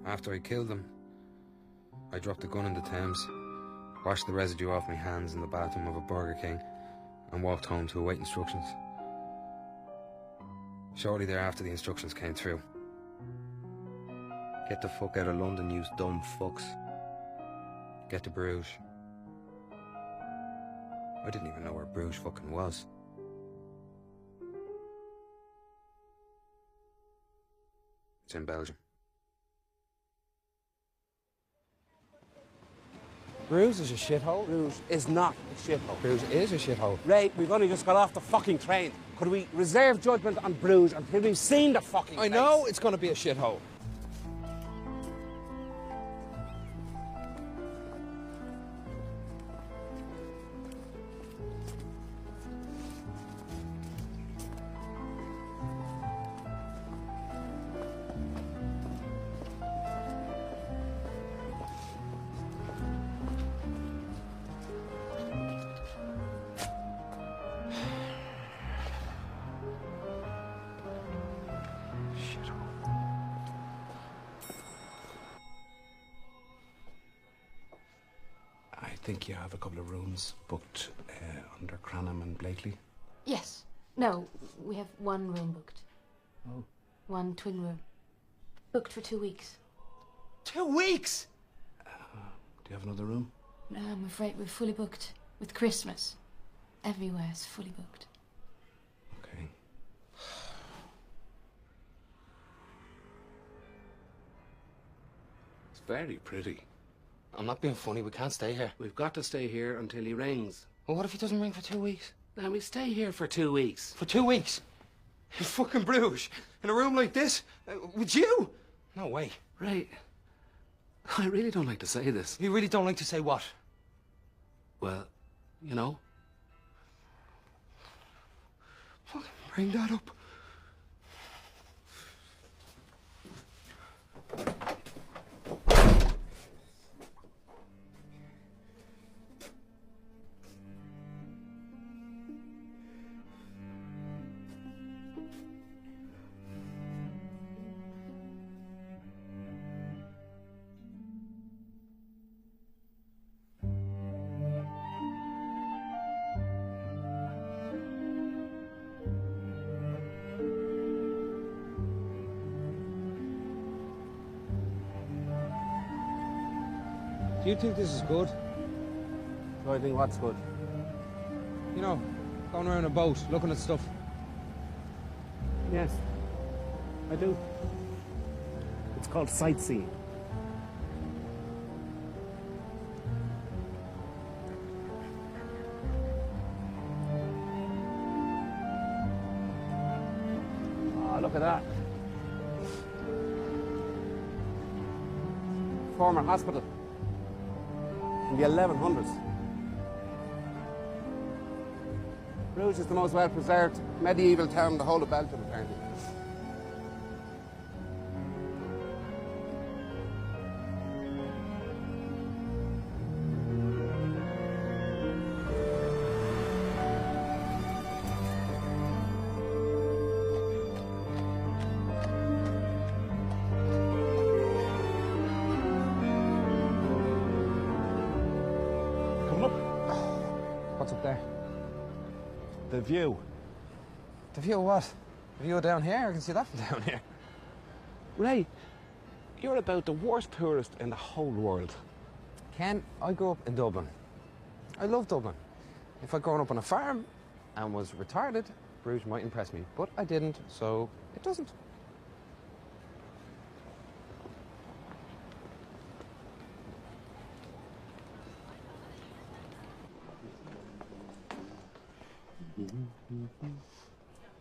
After I killed them, I dropped the gun in the Thames, washed the residue off my hands in the bathroom of a Burger King, and walked home to await instructions. Shortly thereafter, the instructions came through. Get the fuck out of London, you dumb fucks. Get to Bruges. I didn't even know where Bruges fucking was. It's in Belgium. Bruges is a shithole. Bruges is not a shithole. Bruges is a shithole. Ray, we've only just got off the fucking train. Could we reserve judgment on Bruges until we've seen the fucking I know it's going to be a shithole. I think you have a couple of rooms booked under Cranham and Blakely. Yes. No, we have one room booked. Oh. One twin room. Booked for 2 weeks. 2 weeks? Do you have another room? No, I'm afraid we're fully booked. With Christmas. Everywhere is fully booked. Okay. It's very pretty. I'm not being funny. We can't stay here. We've got to stay here until he rings. Well, what if he doesn't ring for 2 weeks? Then we stay here for 2 weeks. For 2 weeks? In fucking Bruges? In a room like this? With you? No way. Ray, I really don't like to say this. You really don't like to say what? Well, you know. Fucking bring that up. Do you think this is good? So I think what's good? You know, going around a boat, looking at stuff. Yes, I do. It's called sightseeing. Oh, look at that. Former hospital. In the 1100s. Bruges is the most well-preserved medieval town in the whole of Belgium, apparently. What's up there? The view. The view of what? The view down here? I can see that from down here. Ray, you're about the worst tourist in the whole world. Ken, I grew up in Dublin. I love Dublin. If I'd grown up on a farm and was retarded, Bruges might impress me. But I didn't, so it doesn't.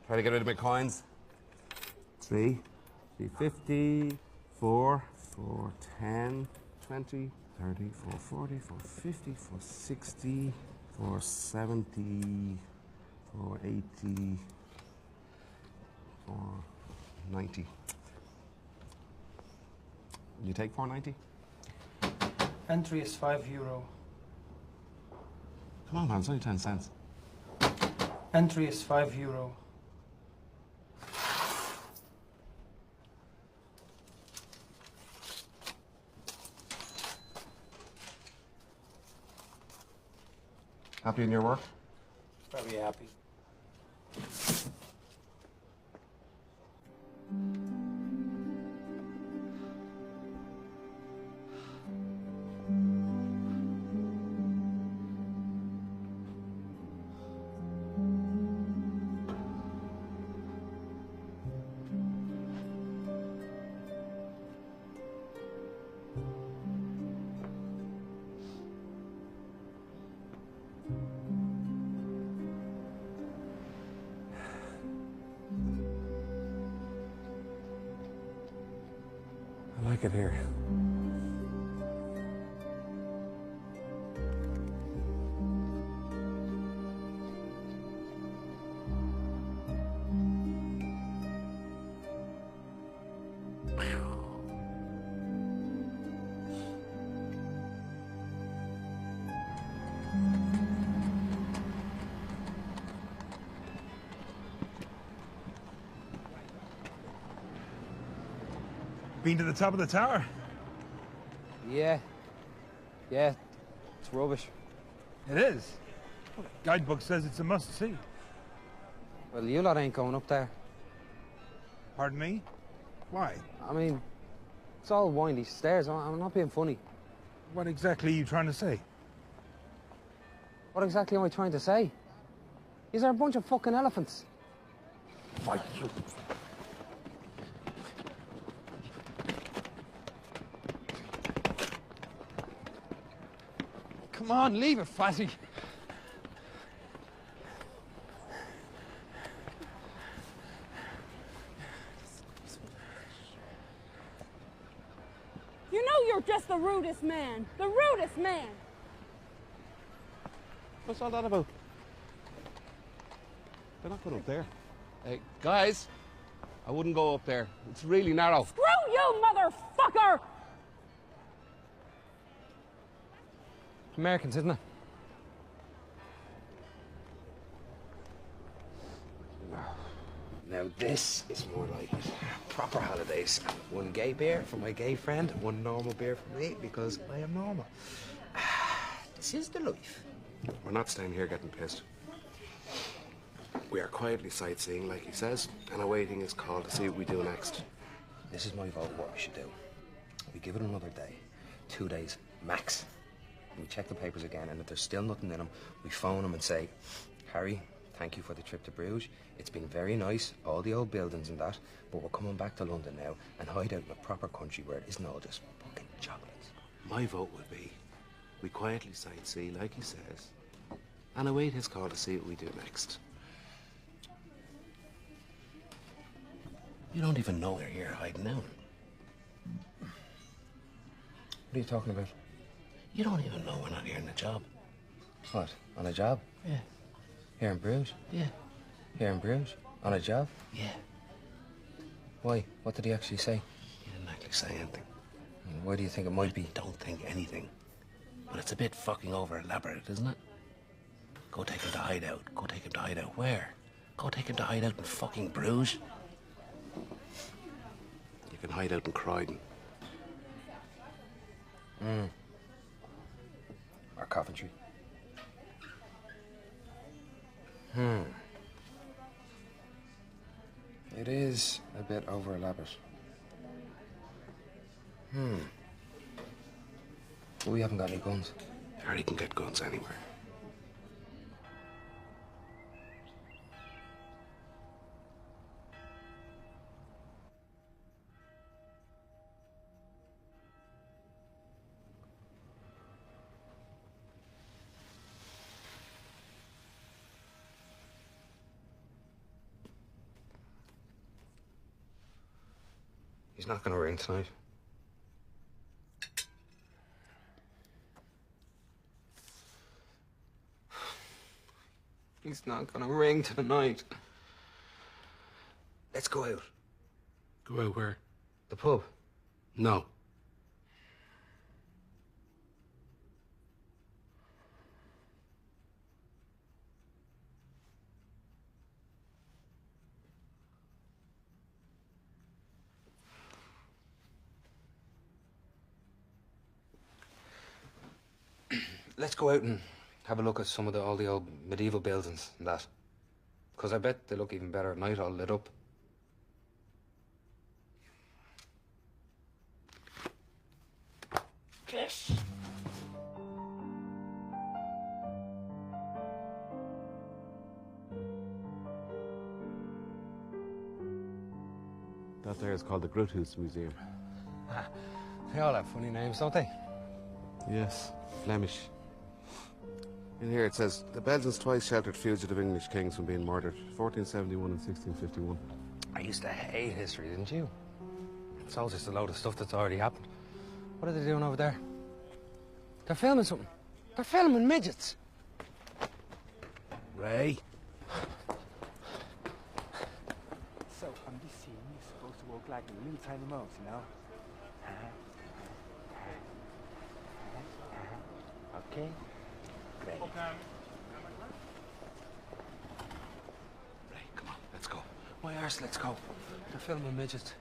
Try to get rid of my coins. 3, 350, 4, 410, 20, 30, 440, 450, 460, 470, 480, 490. Will you take 490? Entry is €5. Come on, man, it's only 10 cents. Entry is €5. Happy in your work? Very happy. I like it here. Been to the top of the tower? Yeah. Yeah. It's rubbish. It is. Guidebook says it's a must-see. Well, you lot ain't going up there. Pardon me? Why? I mean, it's all windy stairs. I'm not being funny. What exactly are you trying to say? What exactly am I trying to say? These are a bunch of fucking elephants. Fight you. Come on, leave it, Fatty. You know you're just the rudest man. The rudest man. What's all that about? They're not going up there. Hey, guys, I wouldn't go up there. It's really narrow. Screw you, motherfucker! Americans, isn't it? Now this is more like proper holidays. One gay beer for my gay friend, one normal beer for me because I am normal. This is the life. We're not staying here getting pissed. We are quietly sightseeing, like he says, and awaiting his call to see what we do next. This is my vote what we should do. We give it another day. 2 days, max. We check the papers again, and if there's still nothing in them, we phone him and say, Harry, thank you for the trip to Bruges. It's been very nice, all the old buildings and that, but we're coming back to London now and hide out in a proper country where it isn't all just fucking chocolates. My vote would be we quietly sightsee, like he says, and await his call to see what we do next. You don't even know they're here hiding out. What are you talking about? You don't even know we're not here on a job. What, on a job? Yeah. Here in Bruges? Yeah. Here in Bruges? On a job? Yeah. Why? What did he actually say? He didn't actually say anything. Why do you think it might be? Don't think anything. But it's a bit fucking over elaborate, isn't it? Go take him to hideout. Go take him to hideout where? Go take him to hideout in fucking Bruges. You can hide out in Croydon. Or Coventry. It is a bit over elaborate. We haven't got any guns. Harry can get guns anywhere. He's not going to ring tonight. He's not going to ring tonight. Let's go out. Go out where? The pub. No. Let's go out and Have a look at some of all the old medieval buildings and that. Because I bet they look even better at night, all lit up. Yes. That there is called the Groothuis Museum. They all have funny names, don't they? Yes, Flemish. In here it says, the Belgians twice sheltered fugitive English kings from being murdered, 1471 and 1651. I used to hate history, didn't you? It's all just a load of stuff that's already happened. What are they doing over there? They're filming something. They're filming midgets. Ray? So, on this scene, you're supposed to walk like a little tiny mouse, you know? Okay? Great. Ray, come on, let's go. My arse, let's go. They're filming midgets.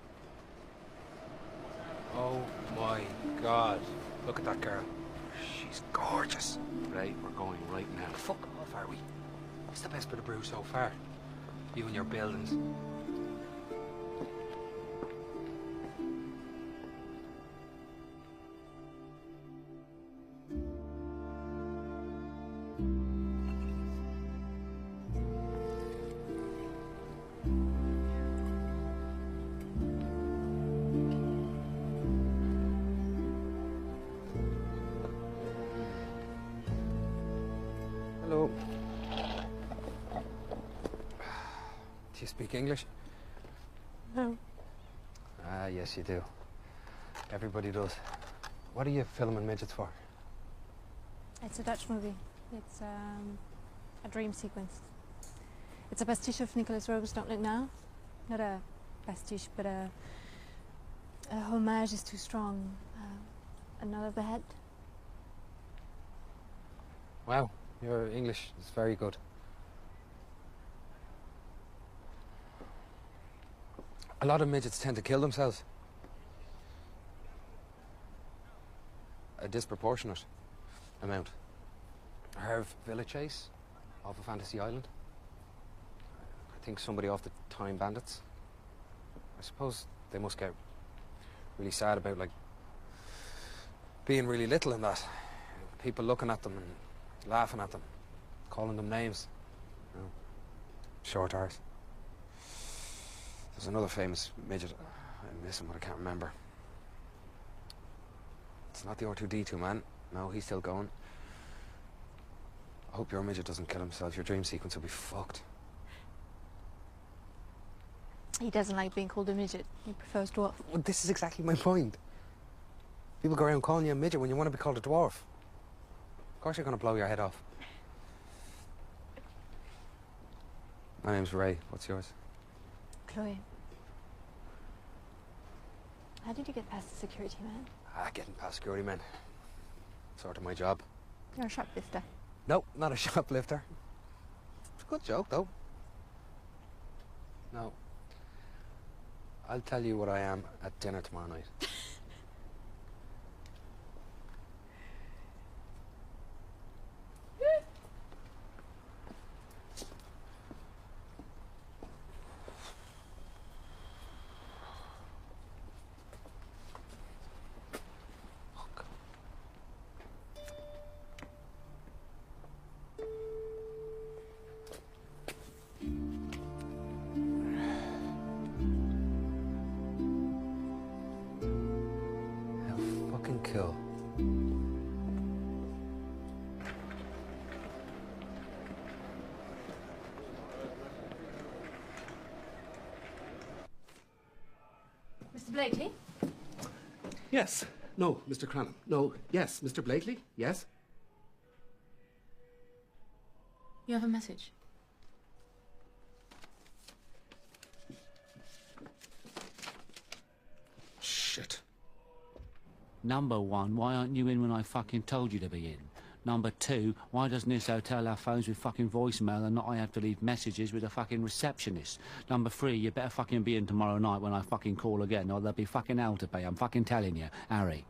Oh my God. Look at that girl. She's gorgeous. Right, we're going right now. Fuck off, are we? It's the best bit of Bruges so far. You and your buildings. Hello. Do you speak English? No. Ah, yes, you do. Everybody does. What are you filming midgets for? It's a Dutch movie. It's a dream sequence. It's a pastiche of Nicholas Rogue's Don't Look Now. Not a pastiche, but a homage is too strong. A nod of the head. Wow, your English is very good. A lot of midgets tend to kill themselves. A disproportionate amount. Herve Villa Chase off of Fantasy Island. I think somebody off the Time Bandits. I suppose they must get really sad about, like, being really little in that. People looking at them and laughing at them, calling them names. You know, short arse. There's another famous midget. I'm missing what I can't remember. It's not the R2D2 man. No, he's still going. I hope your midget doesn't kill himself. Your dream sequence will be fucked. He doesn't like being called a midget. He prefers dwarf. Well, this is exactly my point. People go around calling you a midget when you want to be called a dwarf. Of course you're going to blow your head off. My name's Ray. What's yours? Chloe. How did you get past the security man? Getting past security men. Sort of my job. You're a shoplifter. No, not a shoplifter. It's a good joke, though. No. I'll tell you what I am at dinner tomorrow night. Kill. Mr. Blakely? Yes. No, Mr. Cranham. No. Yes, Mr. Blakely. Yes. You have a message? Shit. Number one, why aren't you in when I fucking told you to be in? Number two, why doesn't this hotel have phones with fucking voicemail and not I have to leave messages with a fucking receptionist? Number three, you better fucking be in tomorrow night when I fucking call again or there'll be fucking hell to pay. I'm fucking telling you, Harry.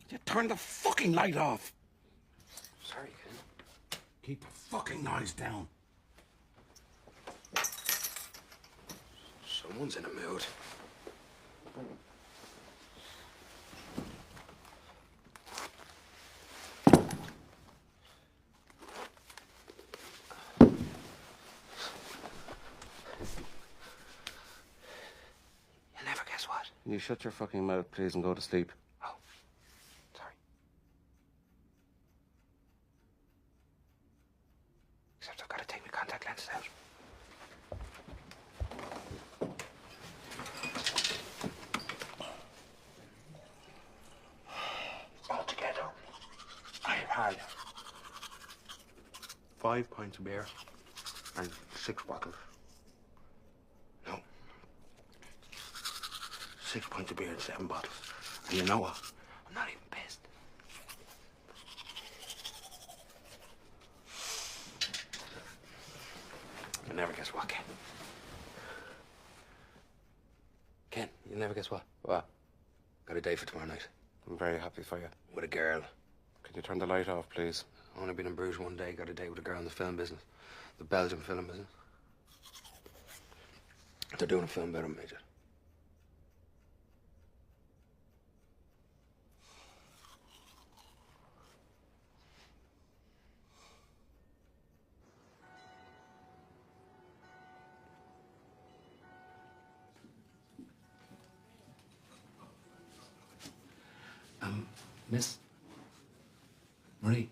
You turn the fucking light off. Sorry, Ken. Keep the fucking noise down. Someone's in a mood. You'll never guess what. Can you shut your fucking mouth, please, and go to sleep? Oh, sorry. Except I've got to take my contact lenses out. Altogether, I have had 5 pints of beer and 6 bottles. No. 6 pints of beer and 7 bottles. And you know what? I'm not even pissed. You'll never guess what, Ken. Ken, you'll never guess what. What? Got a date for tomorrow night. I'm very happy for you. With a girl. Can you turn the light off, please? Only been in Bruges one day, got a date with a girl in the film business. The Belgian film business. They're doing a film about him, Major. Miss Marie.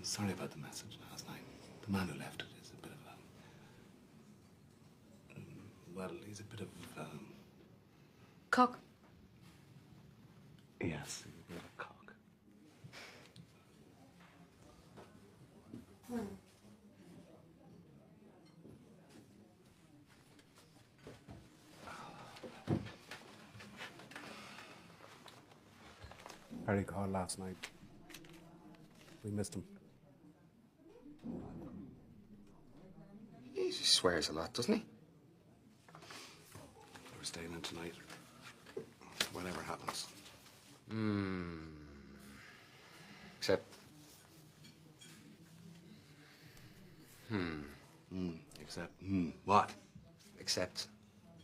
Sorry about the message last night. The man who left it is a bit of a... well, he's a bit of... Cock. yes, he's a bit of a cock. Harry called last night. We missed him. He swears a lot, doesn't he? We're staying in tonight. Whatever happens. Except... Except, what? Except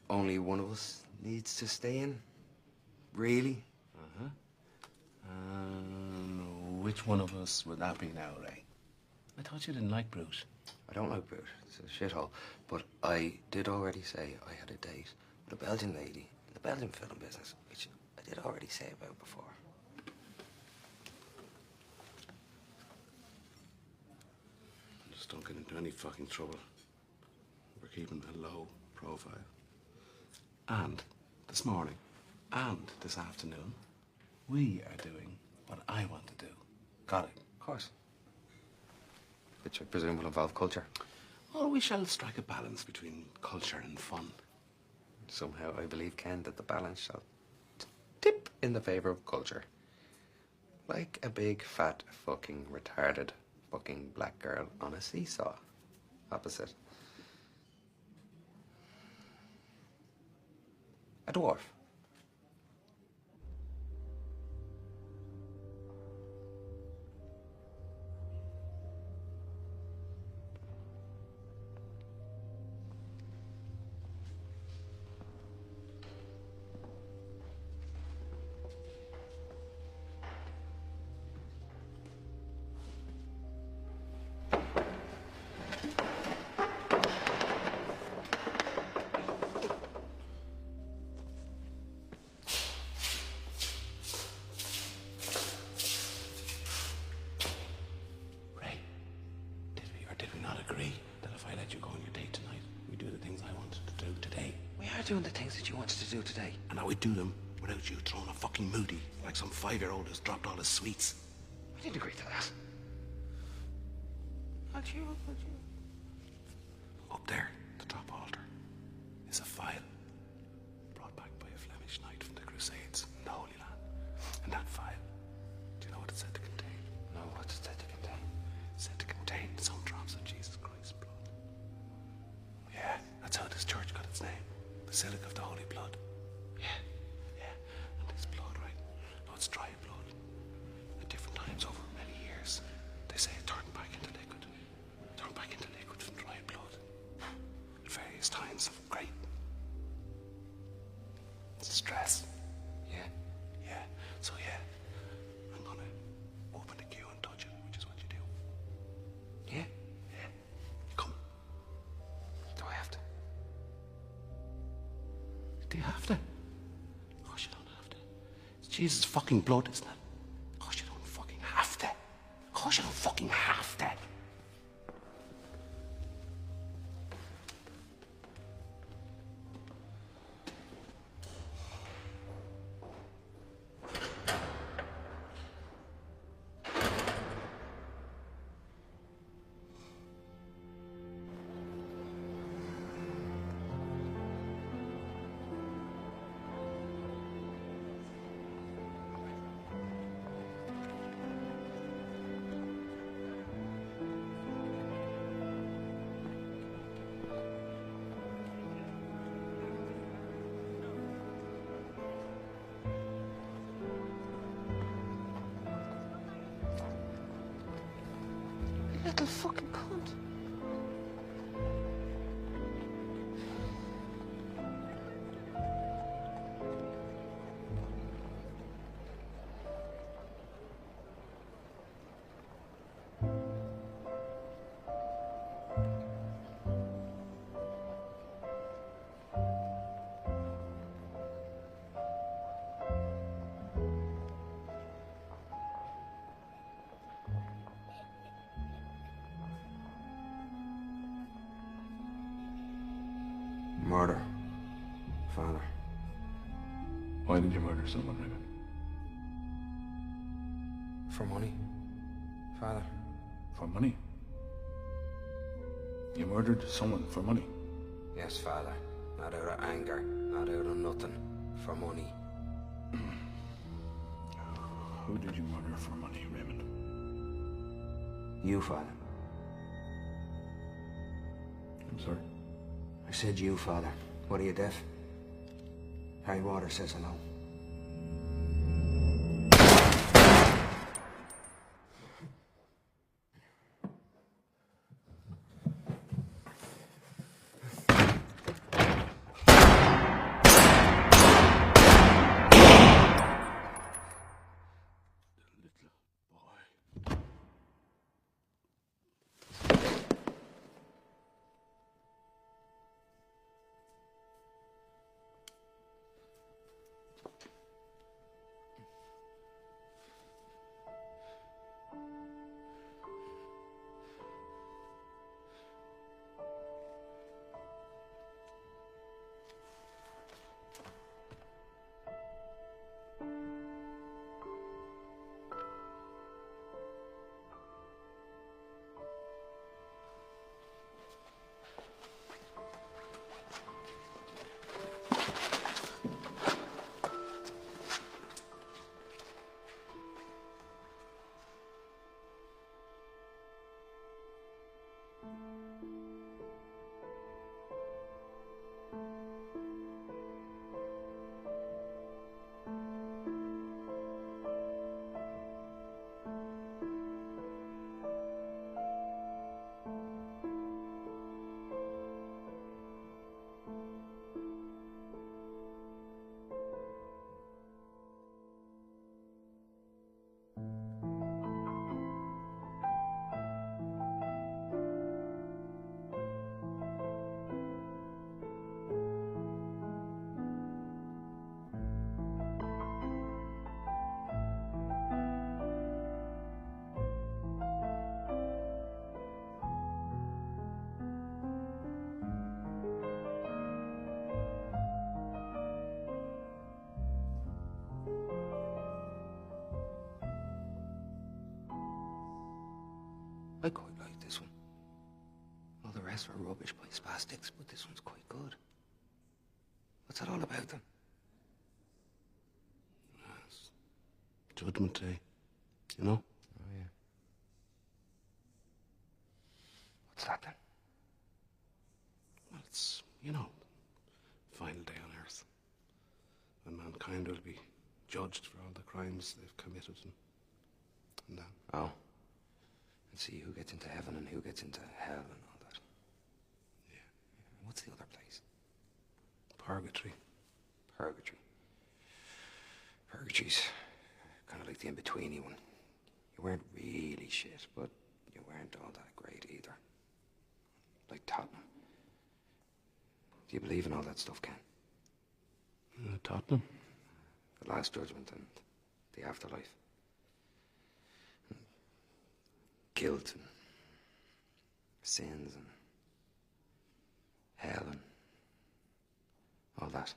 only one of us needs to stay in. Really? Which one of us would that be now, Ray? I thought you didn't like Bruges. I don't like Bruges. It's a shithole. But I did already say I had a date with a Belgian lady in the Belgian film business, which I did already say about before. Just don't get into any fucking trouble. We're keeping a low profile. And this morning and this afternoon, we are doing what I want to do. Got it? Of course. Which I presume will involve culture. Well, we shall strike a balance between culture and fun. Somehow I believe, Ken, that the balance shall tip in the favour of culture. Like a big, fat, fucking, retarded, fucking black girl on a seesaw. Opposite. A dwarf. Ray, did we or did we not agree that if I let you go on your date tonight, we do the things I wanted to do today? We are doing the things that you wanted to do today. And I would do them without you throwing a fucking moody like some 5-year-old who's dropped all his sweets. We didn't agree to that. How'd you? Up there, the top altar, is a file brought back by a Flemish knight from the Crusades in the Holy Land. And that file, do you know what it said to contain? No, what's it said to contain? It said to contain some drops of Jesus Christ's blood. Yeah, that's how this church got its name. Basilica of the Holy Blood. Yeah. It's stress. Yeah. Yeah. So yeah, I'm gonna open the queue and touch it, which is what you do. Yeah? Yeah. You come. Do I have to? Do you have to? Of course you don't have to. It's Jesus' fucking blood, isn't it? Of course you don't fucking have to. Of course you don't fucking have to. Little fucking cunt. Murder. Father. Why did you murder someone, Raymond? For money. Father. For money? You murdered someone for money? Yes, Father. Not out of anger. Not out of nothing. For money. Who did you murder for money, Raymond? You, Father. I'm sorry? I said you, Father. What, are you deaf? Harry Waters says hello. I quite like this one. All the rest were rubbish by spastics, but this one's quite good. What's it all about then? Yes. Judgment Day. You know? Oh, yeah. What's that then? Well, it's, you know, final day on Earth. When mankind will be judged for all the crimes they've committed and that. Oh. And see who gets into heaven and who gets into hell and all that. Yeah. What's the other place? Purgatory. Purgatory. Bruges. Kind of like the in-betweeny one. You weren't really shit, but you weren't all that great either. Like Tottenham. Do you believe in all that stuff, Ken? Tottenham? The Last Judgment and the afterlife. And guilt and sins and hell and all that.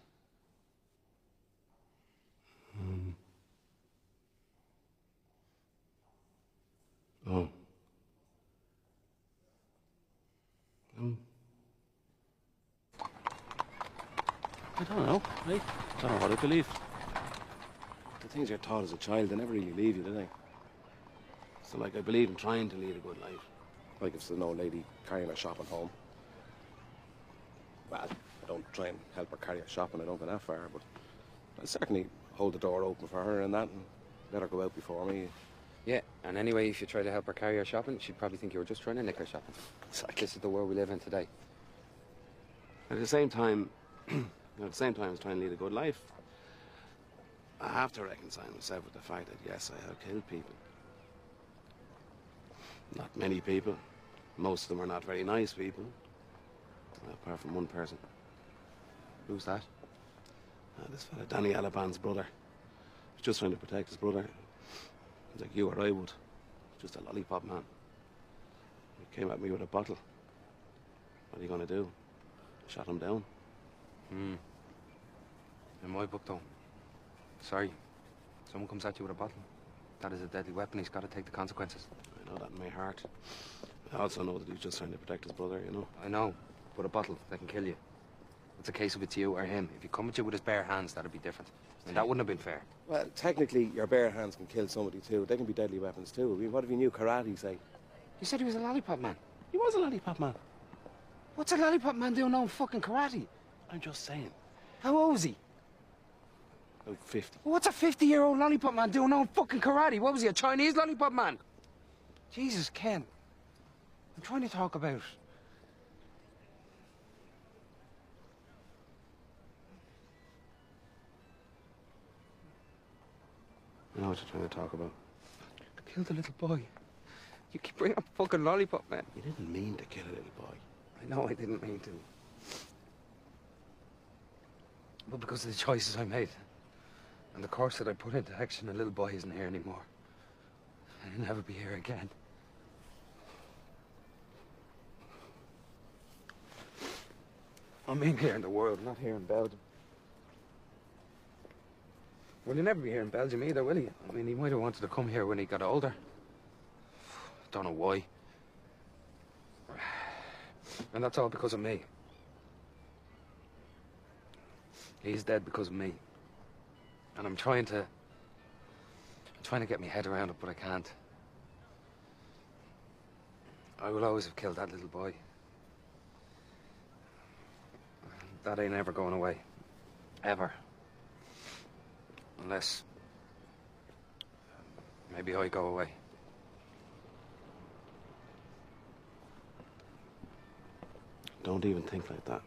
Oh. I don't know, right? I don't know what I believe. The things you're taught as a child, they never really leave you, do they? So, like, I believe in trying to lead a good life. Like if there's an old lady carrying her shopping home. Well, I don't try and help her carry her shopping, I don't go that far, but I certainly hold the door open for her and that, and let her go out before me. Yeah, and anyway, if you try to help her carry her shopping, she'd probably think you were just trying to nick her shopping. Exactly. This is the world we live in today. At the same time, as trying to lead a good life, I have to reconcile myself with the fact that, yes, I have killed people. Not many people. Most of them are not very nice people. Apart from one person. Who's that? This fella, Danny Alaban's brother. He's just trying to protect his brother. He's like you or I would. Just a lollipop man. He came at me with a bottle. What are you going to do? Shot him down. In my book, though. Sorry. Someone comes at you with a bottle. That is a deadly weapon. He's got to take the consequences. I know that in my heart. I also know that he's just trying to protect his brother, you know. I know. But a bottle, that can kill you. It's a case of it's you or him. If he come at you with his bare hands, that'd be different. And that wouldn't have been fair. Well, technically, your bare hands can kill somebody too. They can be deadly weapons too. I mean, what if you knew karate, say? You said he was a lollipop man. He was a lollipop man. What's a lollipop man doing knowing fucking karate? I'm just saying. How old was he? About 50. What's a 50-year-old lollipop man doing knowing fucking karate? What was he, a Chinese lollipop man? Jesus, Ken. I'm trying to talk about... I know what you're trying to talk about. I killed a little boy. You keep bringing up fucking lollipop, man. You didn't mean to kill a little boy. I know I didn't mean to. But because of the choices I made and the course that I put into action, a little boy isn't here anymore. And he'll never be here again. I mean here in the world, not here in Belgium. Well, he'll never be here in Belgium either, will he? I mean, he might have wanted to come here when he got older. Don't know why. And that's all because of me. He's dead because of me. And I'm trying to get my head around it, but I can't. I will always have killed that little boy. That ain't ever going away. Ever. Unless... maybe I go away. Don't even think like that.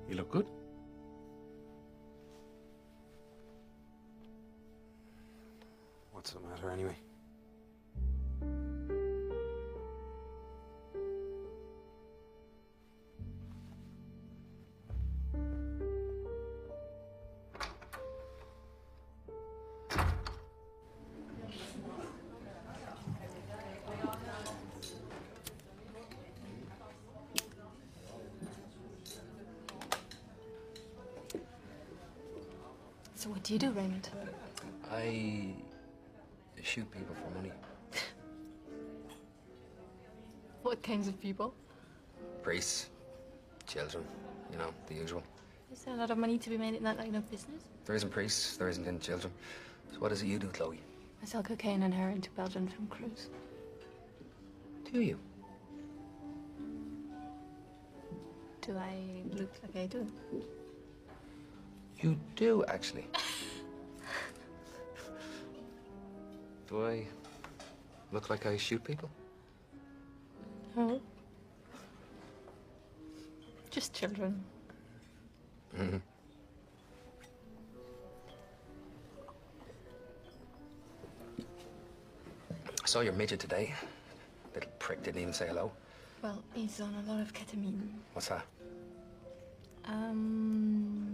You look good. What's the matter anyway? What do you do, Raymond? I shoot people for money. What kinds of people? Priests, children, you know, the usual. Is there a lot of money to be made in that line of business? There isn't priests, there isn't in children. So what is it you do, Chloe? I sell cocaine and heroin to Belgian film crews. Do you? Do I look like I do? You do, actually. Do I look like I shoot people? No. Just children. Mm-hmm. I saw your midget today. Little prick didn't even say hello. Well, he's on a lot of ketamine. What's that?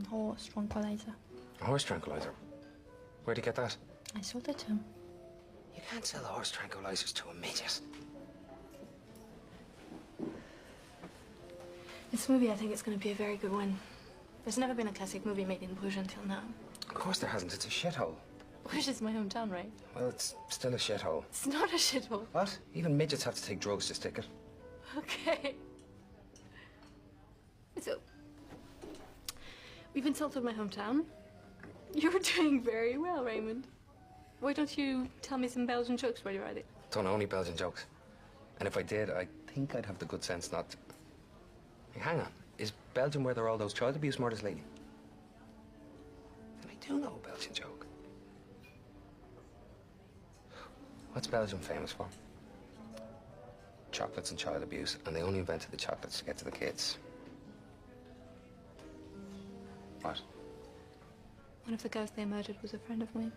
Horse tranquilizer. A horse tranquilizer. Where'd you get that? I sold it to him. You can't sell horse tranquilizers to a midget. This movie, I think it's going to be a very good one. There's never been a classic movie made in Bruges until now. Of course there hasn't. It's a shithole. Bruges is my hometown, right? Well, it's still a shithole. It's not a shithole. What? Even midgets have to take drugs to stick it. Okay. So, we've insulted my hometown. You're doing very well, Raymond. Why don't you tell me some Belgian jokes while you're at it? Don't know any Belgian jokes. And if I did, I think I'd have the good sense not to... Hey, hang on. Is Belgium where there are all those child abuse murders lately? Then I do know a Belgian joke. What's Belgium famous for? Chocolates and child abuse, and they only invented the chocolates to get to the kids. What? One of the guys they murdered was a friend of mine.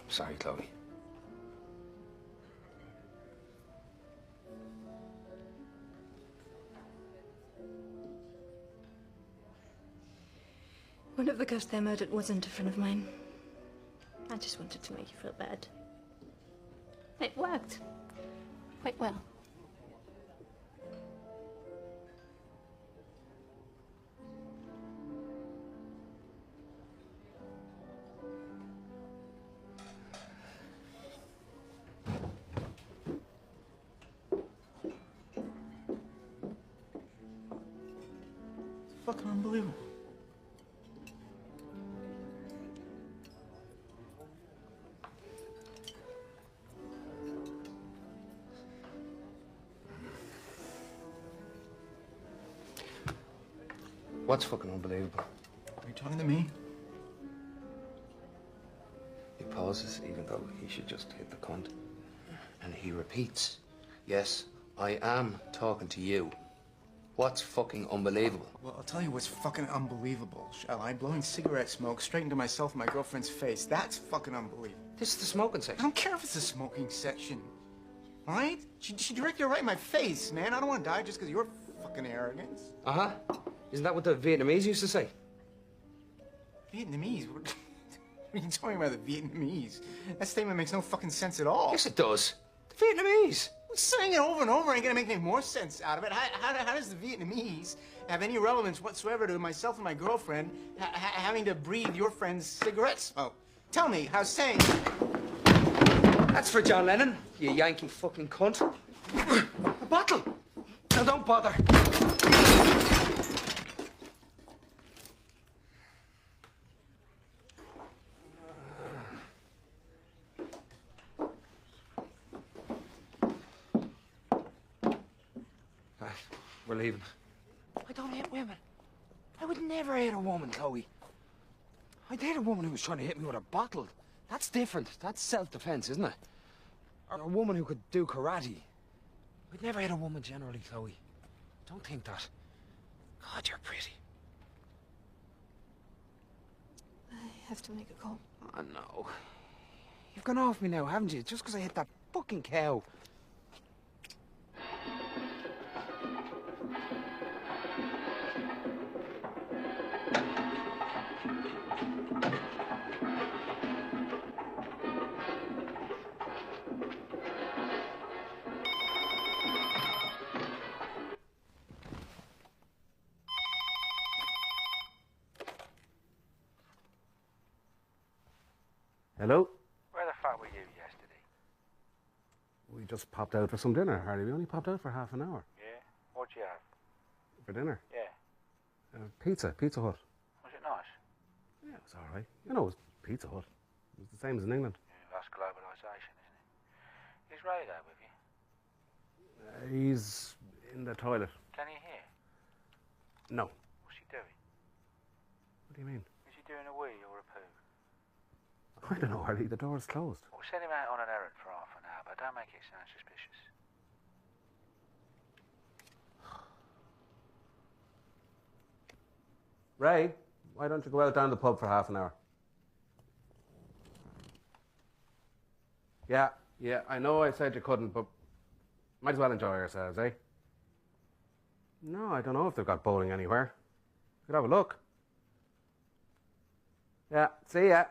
Sorry, Chloe. One of the guys they murdered wasn't a friend of mine. I just wanted to make you feel bad. It worked. Quite well. Fucking unbelievable. What's fucking unbelievable? Are you talking to me? He pauses, even though he should just hit the cunt. And he repeats, yes, I am talking to you. What's fucking unbelievable? Well, I'll tell you what's fucking unbelievable, shall I? Blowing cigarette smoke straight into myself and my girlfriend's face. That's fucking unbelievable. This is the smoking I section. don't care if it's the smoking section. All right? She directed it right in my face, man. I don't want to die just because of your fucking arrogance. Uh-huh. Isn't that what the Vietnamese used to say? Vietnamese? What are you talking about, the Vietnamese? That statement makes no fucking sense at all. Yes, it does. The Vietnamese. Saying it over and over ain't gonna make any more sense out of it. How does the Vietnamese have any relevance whatsoever to myself and my girlfriend having to breathe your friend's cigarette smoke? Tell me, how's saying... That's for John Lennon, you Yankee fucking cunt. A bottle. Now don't bother. We're leaving. I don't hit women. I would never hit a woman, Chloe. I'd hit a woman who was trying to hit me with a bottle. That's different. That's self-defense, isn't it? Or a woman who could do karate. I'd never hit a woman generally, Chloe. Don't think that. God, you're pretty. I have to make a call. Oh, no. You've gone off me now, haven't you? Just because I hit that fucking cow. Hello? Where the fuck were you yesterday? We just popped out for some dinner, Harry. We only popped out for half an hour. Yeah? What'd you have? For dinner? Yeah. Pizza Hut. Was it nice? Yeah, it was all right. You know, it was Pizza Hut. It was the same as in England. Yeah, that's globalisation, isn't it? Is Ray there with you? He's in the toilet. Can he hear? No. What's he doing? What do you mean? Is he doing a wee or a poo? I don't know, Harry. The door's closed. We'll send him out on an errand for half an hour, but don't make it sound suspicious. Ray, why don't you go out down the pub for half an hour? Yeah, I know I said you couldn't, but might as well enjoy yourselves, eh? No, I don't know if they've got bowling anywhere. Could have a look. Yeah, see ya.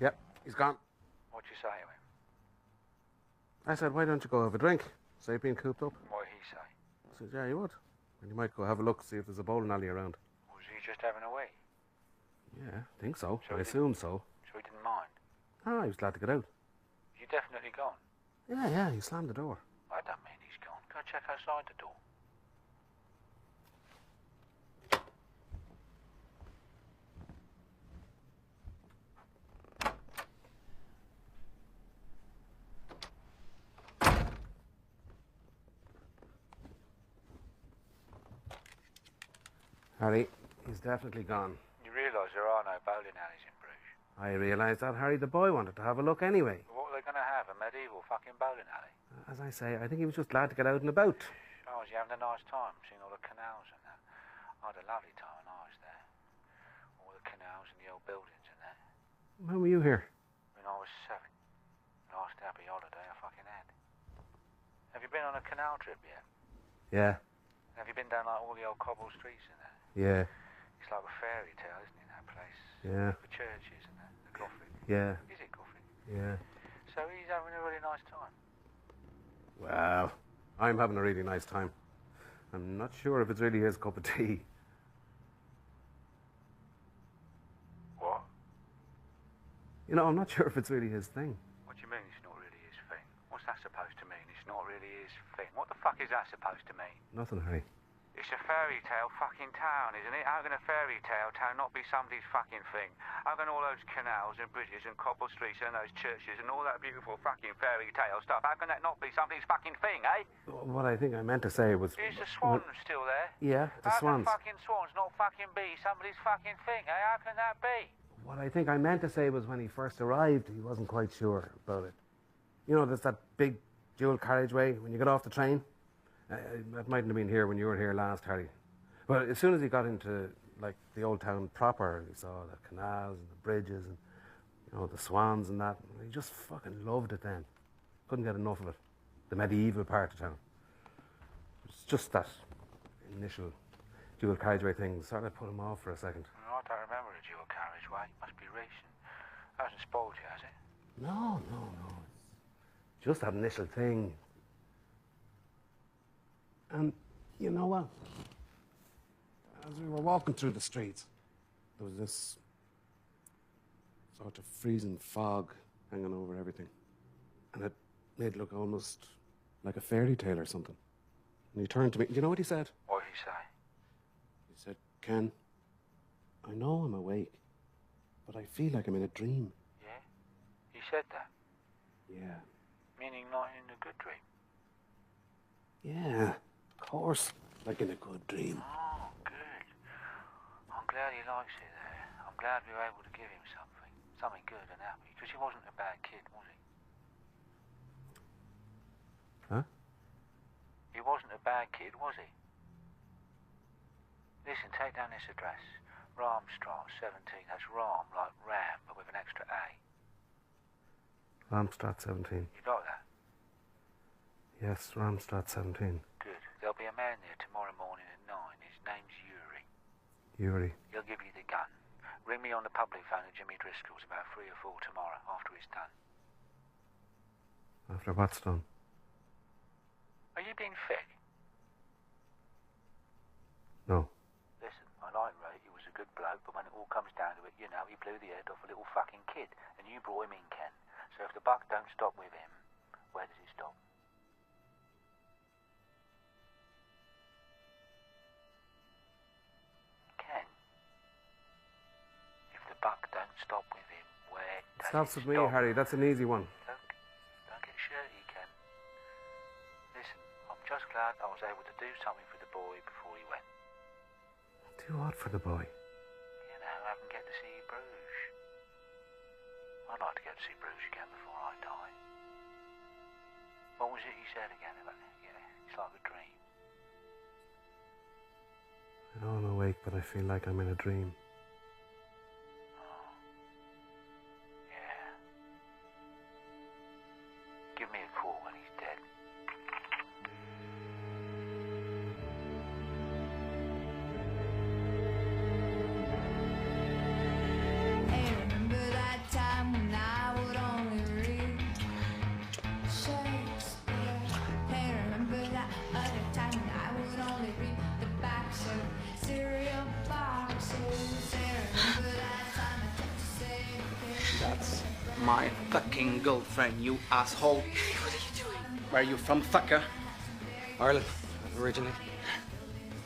Yep, he's gone. What'd you say to him? I said, why don't you go have a drink? Save being cooped up. What'd he say? I said, yeah, you would. And you might go have a look, see if there's a bowling alley around. Was he just having a wee? Yeah, I think so. So I he assume so. So he didn't mind? Ah, he was glad to get out. You definitely gone? Yeah, he slammed the door. I don't mean he's gone. Go check outside the door. Harry, he's definitely gone. You realise there are no bowling alleys in Bruges? I realised that, Harry. The boy wanted to have a look anyway. What are they going to have, a medieval fucking bowling alley? As I say, I think he was just glad to get out and about. Oh, was you having a nice time, seeing all the canals and that? I had a lovely time when I was there. All the canals and the old buildings and that. When were you here? When I was 7. Last happy holiday I fucking had. Have you been on a canal trip yet? Yeah, Have you been down like all the old cobble streets and that? yeah, It's like a fairy tale, isn't it, that place? yeah, The churches and that, the Gothic. yeah, Is it Gothic? yeah. So he's having a really nice time. Well, I'm having a really nice time. I'm not sure if it's really his cup of tea. What? You know, I'm not sure if it's really his thing. What do you mean it's not really his thing? What's that supposed to mean? It's not really his thing. What the fuck is that supposed to mean? Nothing, Harry. It's a fairy tale fucking town, isn't it? How can a fairy tale town not be somebody's fucking thing? How can all those canals and bridges and cobble streets and those churches and all that beautiful fucking fairy tale stuff, how can that not be somebody's fucking thing, eh? What I think I meant to say was... Is the swans still there? Yeah, the How swans. can fucking swans not fucking be somebody's fucking thing, eh? How can that be? What I think I meant to say was when he first arrived, he wasn't quite sure about it. You know, there's that big dual carriageway when you get off the train. That mightn't have been here when you were here last, Harry. But as soon as he got into, like, the old town proper, he saw the canals and the bridges and, you know, the swans and that. He just fucking loved it then. Couldn't get enough of it. The medieval part of town. It's just that initial dual carriageway thing sort of put him off for a second. I don't remember a dual carriageway. Must be recent. Hasn't spoiled you, has it? No. It's just that initial thing. And you know what? As we were walking through the streets, there was this sort of freezing fog hanging over everything. And it made it look almost like a fairy tale or something. And he turned to me. Do you know what he said? What did he say? He said, Ken, I know I'm awake, but I feel like I'm in a dream. Yeah? He said that? Yeah. Meaning not in a good dream? Yeah, of course. Like in a good dream. Oh, good. I'm glad he likes it there. I'm glad we were able to give him something. Something good and happy. Because he wasn't a bad kid, was he? Huh? He wasn't a bad kid, was he? Listen, take down this address. Ramstraat 17. That's Ram, like Ram, but with an extra A. Ramstraat 17. You got that? Yes, Ramstraat 17. Good. There'll be a man there tomorrow morning at 9. His name's Yuri. Yuri. He'll give you the gun. Ring me on the public phone at Jimmy Driscoll's about 3 or 4 tomorrow, after it's done. After what's done? Are you being thick? No. Listen, I like Ray. He was a good bloke, but when it all comes down to it, you know, he blew the head off a little fucking kid, and you brought him in, Ken. So if the buck don't stop with him, where does it stop? Ken, if the buck don't stop with him, where does Stops it with me, stop? Harry. That's an easy one. Don't get shirty, Ken. Listen, I'm just glad I was able to do something for the boy before he went. Do what for the boy? You know, have him get to see Bruges. I'd like to get to see Bruges again before I die. What was it you said again about it? Yeah, it's like a dream. I know I'm awake, but I feel like I'm in a dream. Oh. Yeah. Give me a call when he's dead. Hey, remember that time when I would only read Shakespeare? Hey, remember that other time when I would only read the backs of cereal boxes? Hey, remember that time I kept to say That's my fucking girlfriend, you asshole. what are you doing? Where are you from, fucker? Ireland, originally.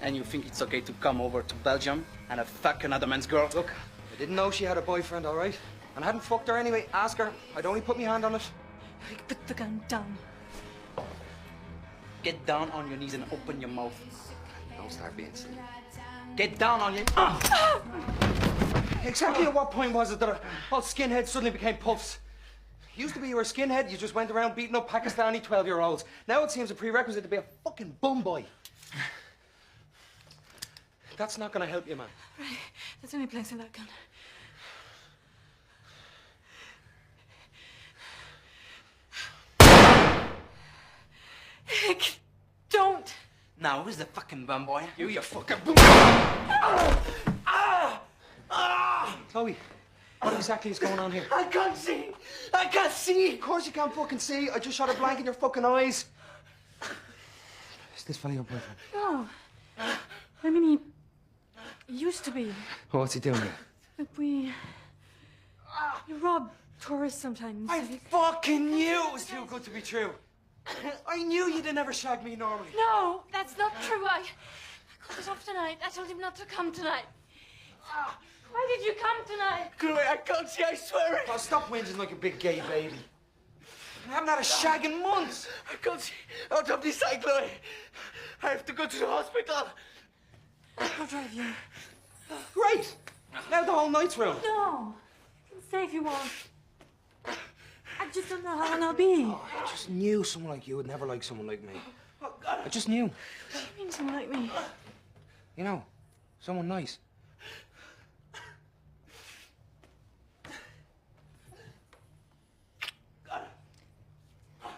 And you think it's okay to come over to Belgium and fuck another man's girl? Look, I didn't know she had a boyfriend, all right? And I hadn't fucked her anyway. Ask her. I'd only put my hand on it. Put the gun down. Get down on your knees and open your mouth. Don't start being silly. Get down on your... Exactly at what point was it that all skinheads suddenly became puffs? Used to be you were a skinhead, you just went around beating up Pakistani 12-year-olds. Now it seems a prerequisite to be a fucking bum boy. That's not gonna help you, man. Right, there's only place in that gun. Hick, don't! Now, who's the fucking bum boy? You fucking... Chloe, what exactly is going on here? I can't see! I can't see! Of course you can't fucking see. I just shot a blank in your fucking eyes. Is this fella your boyfriend? No. I mean, he used to be. Oh, what's he doing here? But we rob tourists sometimes. I fucking knew it was too good to be true. I knew you'd never shag me normally. No, that's not true. I called it off tonight. I told him not to come tonight. Why did you come tonight? Chloe, I can't see, I swear it! Oh, stop whinging like a big gay baby. I haven't had a shag in months. I can't see out of this side, Chloe. I have to go to the hospital. I'll drive you. Great. Now the whole night's ruined. No. You can stay if you want. I just don't know how long I'll be. Oh, I just knew someone like you would never like someone like me. I just knew. What do you mean someone like me? You know, someone nice.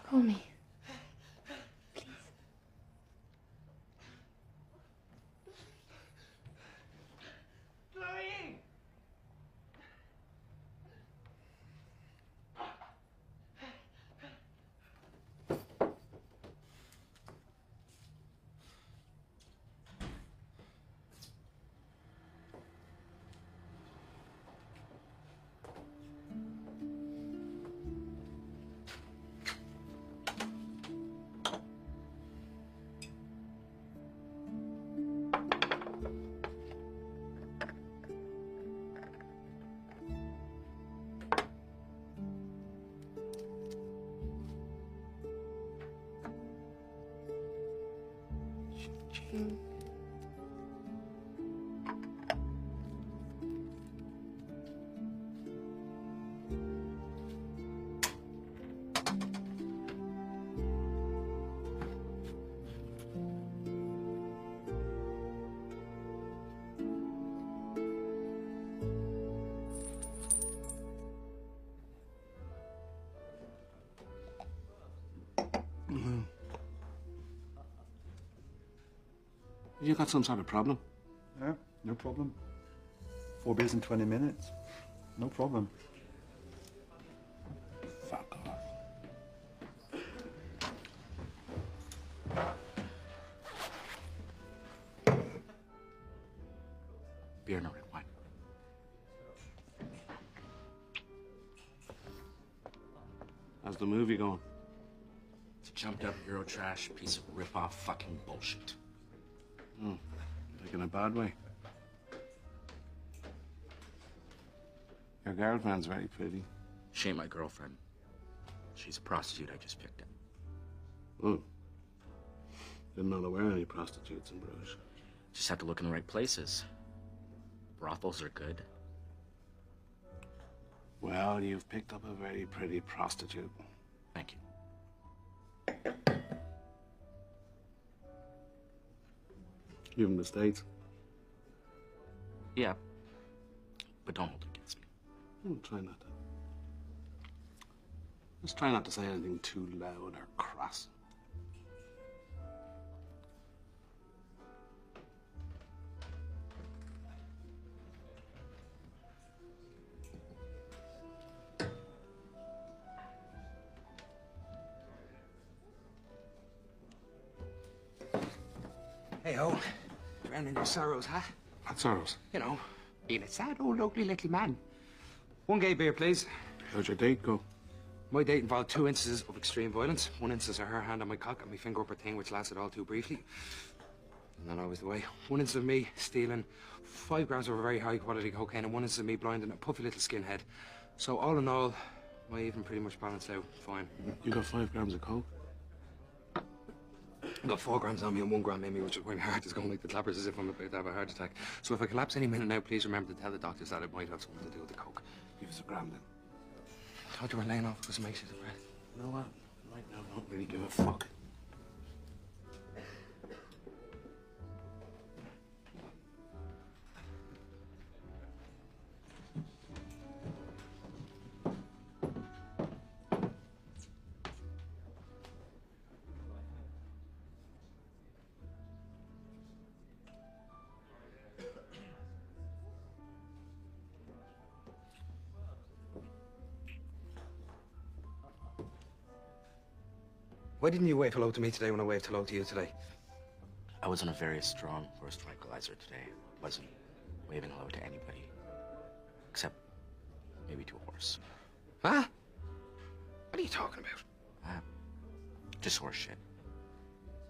Call me. Please. Chloe! You got some sort of problem? Yeah, no problem. 4 beers in 20 minutes. No problem. Fuck off. How's the movie going? It's a jumped up Euro trash piece of rip-off fucking bullshit. Oh, like in a bad way. Your girlfriend's very pretty. She ain't my girlfriend. She's a prostitute I just picked up. Oh. Didn't know there were any prostitutes in Bruges. Just have to look in the right places. Brothels are good. Well, you've picked up a very pretty prostitute. Thank you. You in the States? Yeah. But don't hold it against me. Try not to. Just try not to say anything too loud or crass. Hey-ho. Drowning your sorrows, huh? What sorrows? You know, being a sad old ugly little man. One gay beer, please. How'd your date go? My date involved 2 instances of extreme violence. 1 instance of her hand on my cock and my finger up her thing, which lasted all too briefly. And then I was the way. 1 instance of me stealing 5 grams of very high quality cocaine and 1 instance of me blinding a puffy little skinhead. So all in all, my evening pretty much balanced out fine. You got 5 grams of coke? I got 4 grams on me and 1 gram in me, which is why my heart is going like the clappers as if I'm about to have a heart attack. So if I collapse any minute now, please remember to tell the doctors that it might have something to do with the coke. Give us a gram then. I thought you were laying off because it makes you depressed. You know what? Right now, I don't really give a fuck. Why didn't you wave hello to me today when I waved hello to you today? I was on a very strong first tranquilizer today. Wasn't waving hello to anybody. Except maybe to a horse. Huh? What are you talking about? Just horse shit.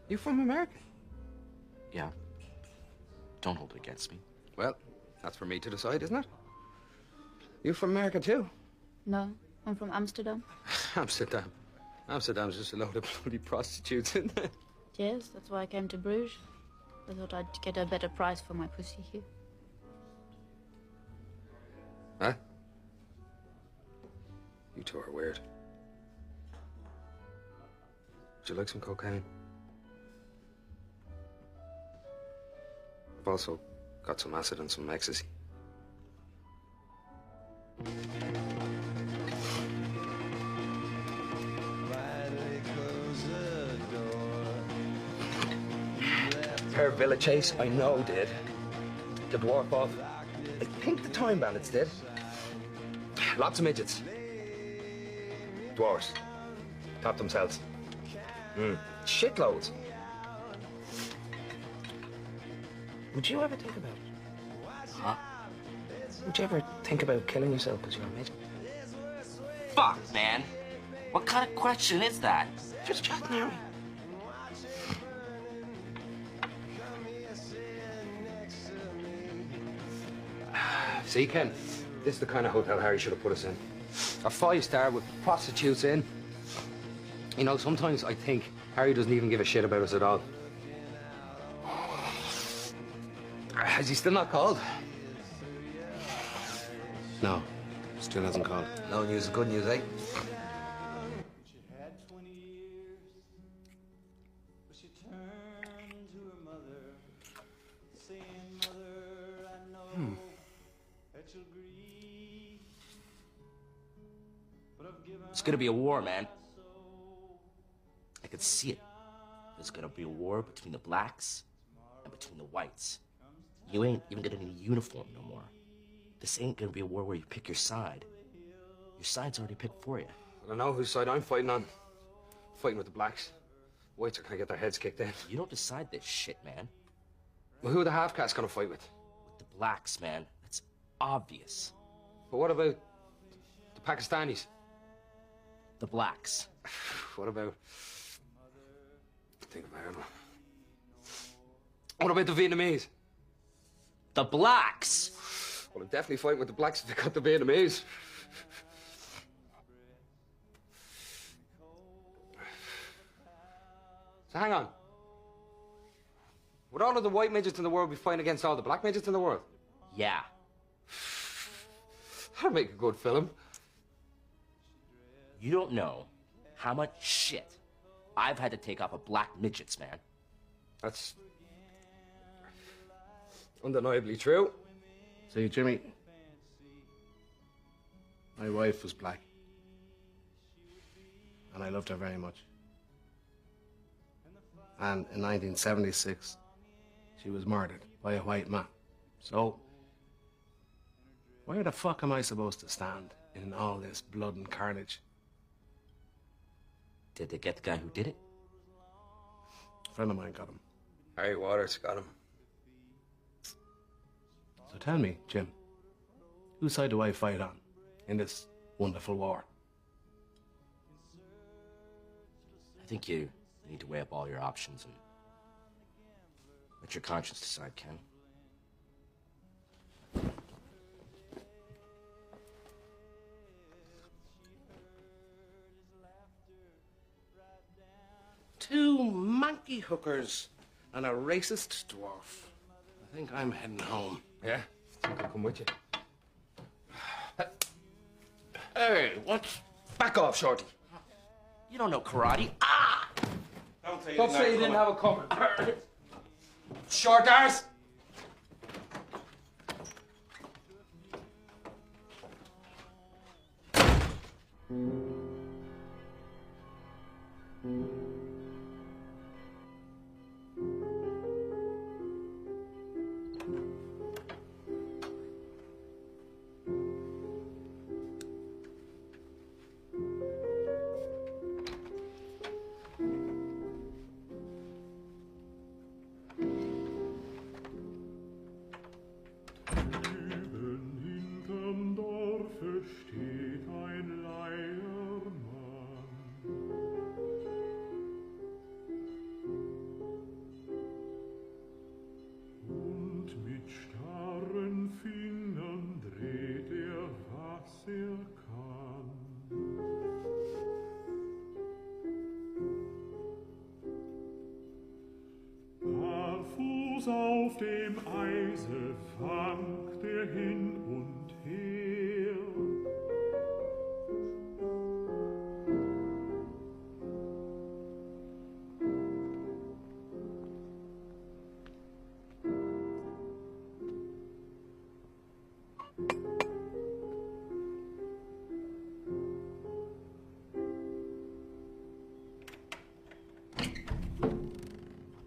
You from America? Yeah. Don't hold it against me. Well, that's for me to decide, isn't it? You from America too? No, I'm from Amsterdam. Amsterdam. Amsterdam's just a load of bloody prostitutes, isn't it? Yes, that's why I came to Bruges. I thought I'd get a better price for my pussy here. Huh? You two are weird. Would you like some cocaine? I've also got some acid and some ecstasy. Her Villa Chase, I know did. The dwarf off. I think the Time Bandits did. Lots of midgets. Dwarves. Top themselves. Shitloads. Would you ever think about it? Huh? Would you ever think about killing yourself because you're a midget? Fuck, man. What kind of question is that? Just chatting, Harry. See, Ken, this is the kind of hotel Harry should have put us in. A 5-star with prostitutes in. You know, sometimes I think Harry doesn't even give a shit about us at all. Has he still not called? No, still hasn't called. No news is good news, eh? It's gonna be a war, man. I could see it. There's gonna be a war between the blacks and between the whites. You ain't even gonna need a uniform no more. This ain't gonna be a war where you pick your side. Your side's already picked for you. I don't know whose side I'm fighting on. Fighting with the blacks. Whites are gonna get their heads kicked in. You don't decide this shit, man. Well, who are the half-castes gonna fight with? With the blacks, man. That's obvious. But what about the Pakistanis? The blacks. What about... Think about it. What about the Vietnamese? The blacks! Well, I'm definitely fighting with the blacks if they got the Vietnamese. So hang on. Would all of the white midgets in the world be fighting against all the black midgets in the world? Yeah. That'd make a good film. You don't know how much shit I've had to take off of black midgets, man. That's undeniably true. See, Jimmy, my wife was black. And I loved her very much. And in 1976, she was murdered by a white man. So, where the fuck am I supposed to stand in all this blood and carnage? Did they get the guy who did it? A friend of mine got him. Harry Waters got him. So tell me, Jim, whose side do I fight on in this wonderful war? I think you need to weigh up all your options and let your conscience decide, Ken. Two monkey hookers and a racist dwarf. I think I'm heading home. Yeah? I think I'll come with you. Hey, what's... Back off, Shorty. You don't know karate. Ah! Don't say you didn't have a cover. Short arse! Auf dem Eise wankt hin und her.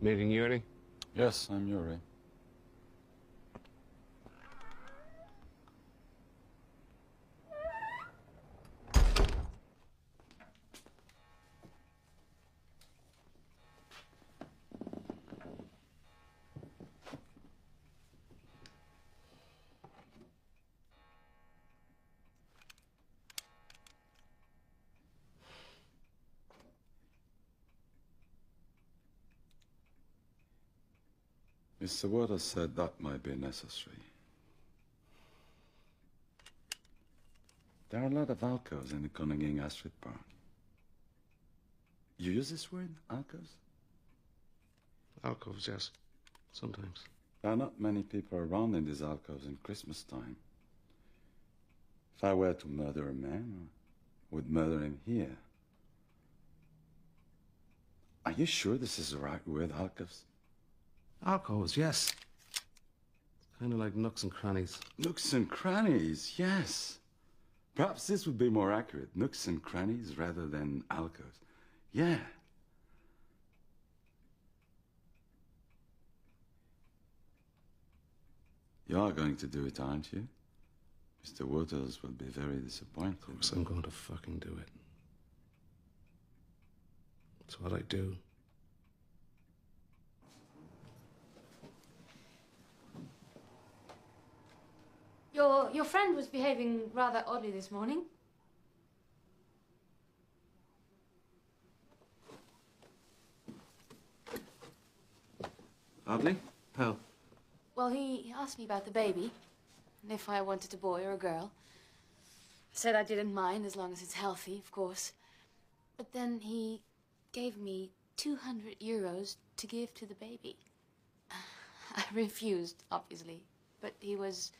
Meeting Yuri? Yes, I'm Yuri. Mr. Waters said that might be necessary. There are a lot of alcoves in the Cunningham Astrid Park. You use this word, alcoves? Alcoves, yes. Sometimes. There are not many people around in these alcoves in Christmas time. If I were to murder a man, I would murder him here. Are you sure this is the right word, alcoves? Alcoves, yes. Kind of like nooks and crannies. Nooks and crannies, yes. Perhaps this would be more accurate. Nooks and crannies rather than alcoves. Yeah. You are going to do it, aren't you? Mr. Waters will be very disappointed. Of course I'm going to fucking do it. It's what I do. Your friend was behaving rather oddly this morning. Oddly? How? Well, he asked me about the baby, and if I wanted a boy or a girl. I said I didn't mind, as long as it's healthy, of course. But then he gave me 200 euros to give to the baby. I refused, obviously, but he was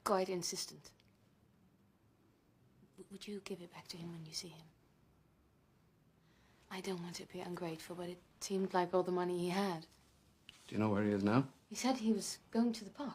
quite insistent. Would you give it back to him when you see him? I don't want to be ungrateful, but it seemed like all the money he had. Do you know where he is now? He said he was going to the park.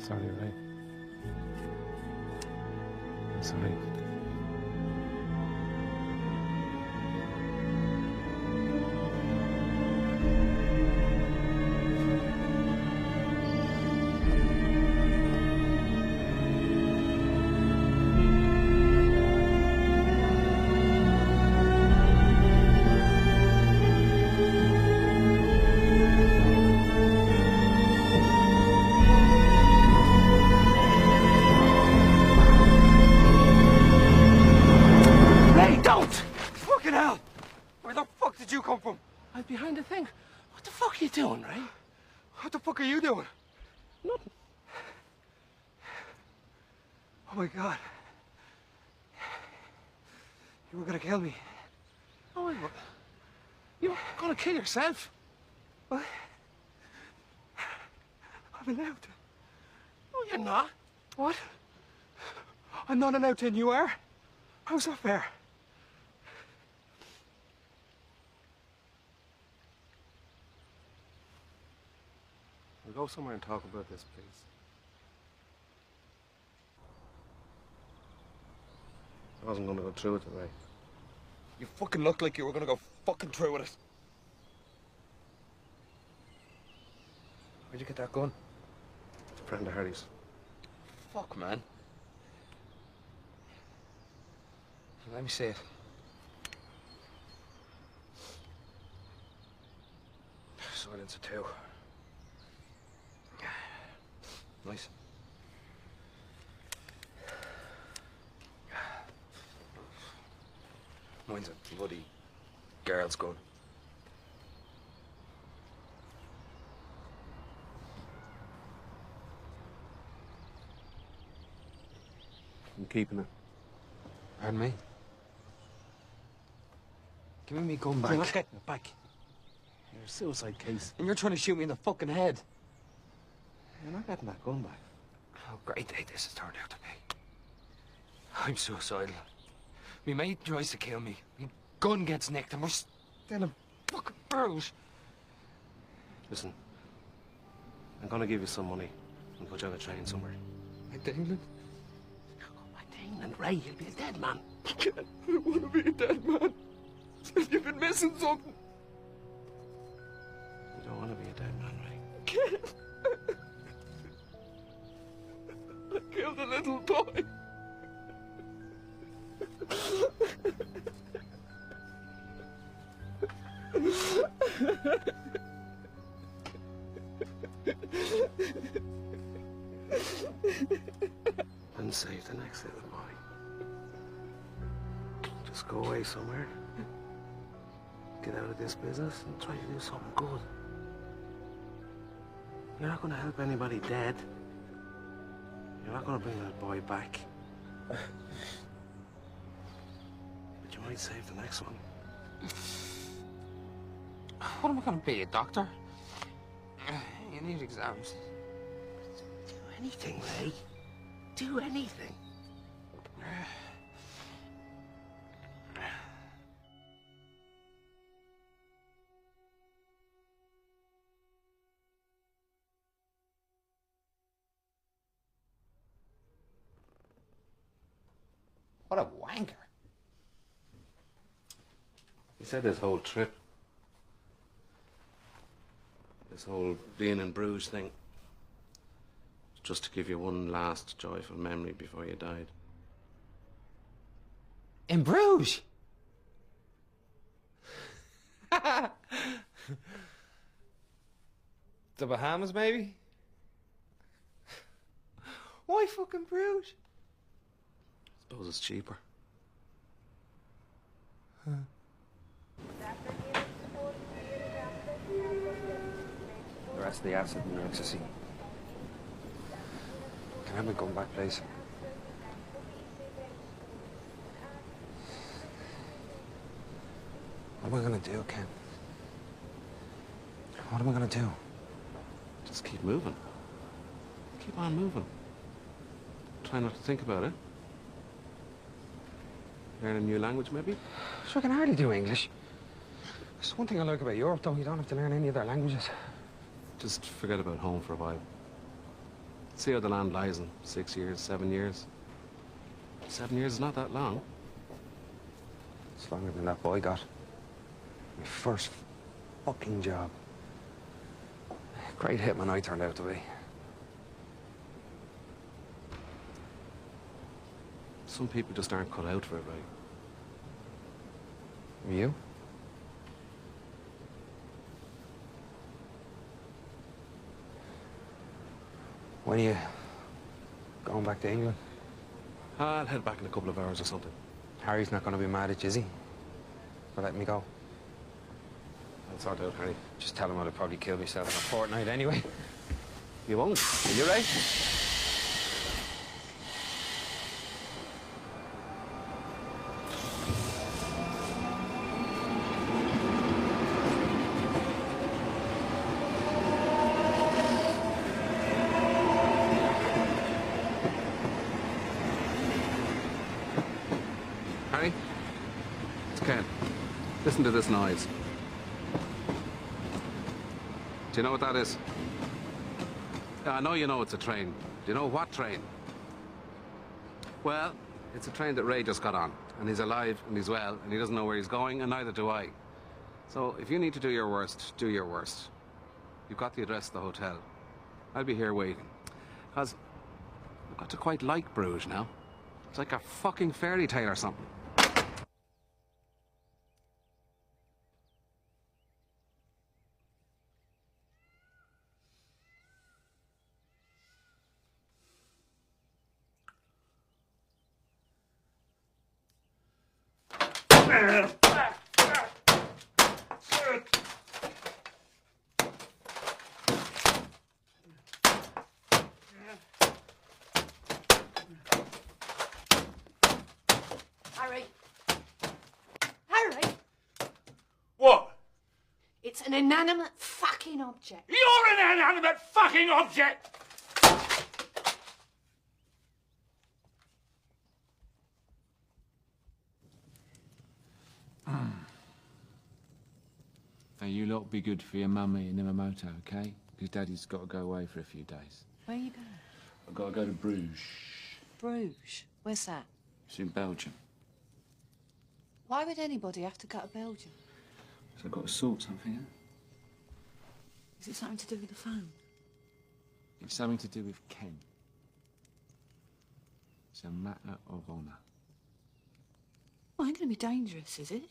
Sorry, Ray. I'm sorry. I'm behind the thing. What the fuck are you doing, Ray? What the fuck are you doing? Nothing. Oh my God. You were gonna kill me. Oh, I wasn't. You were gonna kill yourself. What? I'm allowed to. No, you're not. What? I'm not allowed to and you are? How's that fair? We'll go somewhere and talk about this, please. I wasn't gonna go through with it, Ray. You fucking looked like you were gonna go fucking through with it. Where'd you get that gun? It's a friend of Harry's. Fuck, man. Let me see it. Silencer too. Nice. Mine's a bloody girl's gun. I'm keeping it. Pardon me? Give me gun back. You're not getting it back. You're a suicide case. And you're trying to shoot me in the fucking head. You're not getting that gun back. How great day this has turned out to be. I'm suicidal. Me mate tries to kill me. Me gun gets nicked and we're still in fucking Bruges. Listen, I'm gonna give you some money and put you on a train somewhere. Back to England? Back to England, Ray, you'll be a dead man. I don't want to be a dead man. You've been missing something. You don't want to be a dead man, Ray. I can't. I killed a little boy. And save the next little boy. Just go away somewhere. Get out of this business and try to do something good. You're not going to help anybody dead. You're not going to bring that boy back. But you might save the next one. What am I going to be, a doctor? You need exams. Do anything, Ray. Do anything. What a wanker. He said this whole trip, this whole being in Bruges thing, just to give you one last joyful memory before you died. In Bruges? The Bahamas, maybe? Why fucking Bruges? Suppose it's cheaper. The rest of the acid and the ecstasy. Can I have my gun back, please? What am I gonna do, Ken? What am I gonna do? Just keep moving. Keep on moving. Try not to think about it. Learn a new language, maybe? Sure, I can hardly do English. There's one thing I like about Europe, though. You don't have to learn any other languages. Just forget about home for a while. See how the land lies in 6 years, 7 years. 7 years is not that long. It's longer than that boy got. My first fucking job. Great hitman I turned out to be. Some people just aren't cut out for it, right? You? When are you going back to England? I'll head back in a couple of hours or something. Harry's not going to be mad at you, is he? For letting me go. I'll sort it out, Harry. Just tell him I'd probably kill myself in a fortnight anyway. You won't. Are you right? Harry? It's Ken. Listen to this noise. Do you know what that is? I know you know it's a train. Do you know what train? Well, it's a train that Ray just got on. And he's alive and he's well and he doesn't know where he's going and neither do I. So if you need to do your worst, do your worst. You've got the address of the hotel. I'll be here waiting. Because I've got to quite like Bruges now. It's like a fucking fairy tale or something. Harry. Harry. What? It's an inanimate fucking object. You're an inanimate fucking object! Now, you lot be good for your mummy in Yamamoto, okay? Because Daddy's got to go away for a few days. Where are you going? I've got to go to Bruges. Bruges? Where's that? It's in Belgium. Why would anybody have to go to Belgium? So I've got to sort something out. Is it something to do with the phone? It's something to do with Ken. It's a matter of honour. Well, ain't going to be dangerous, is it?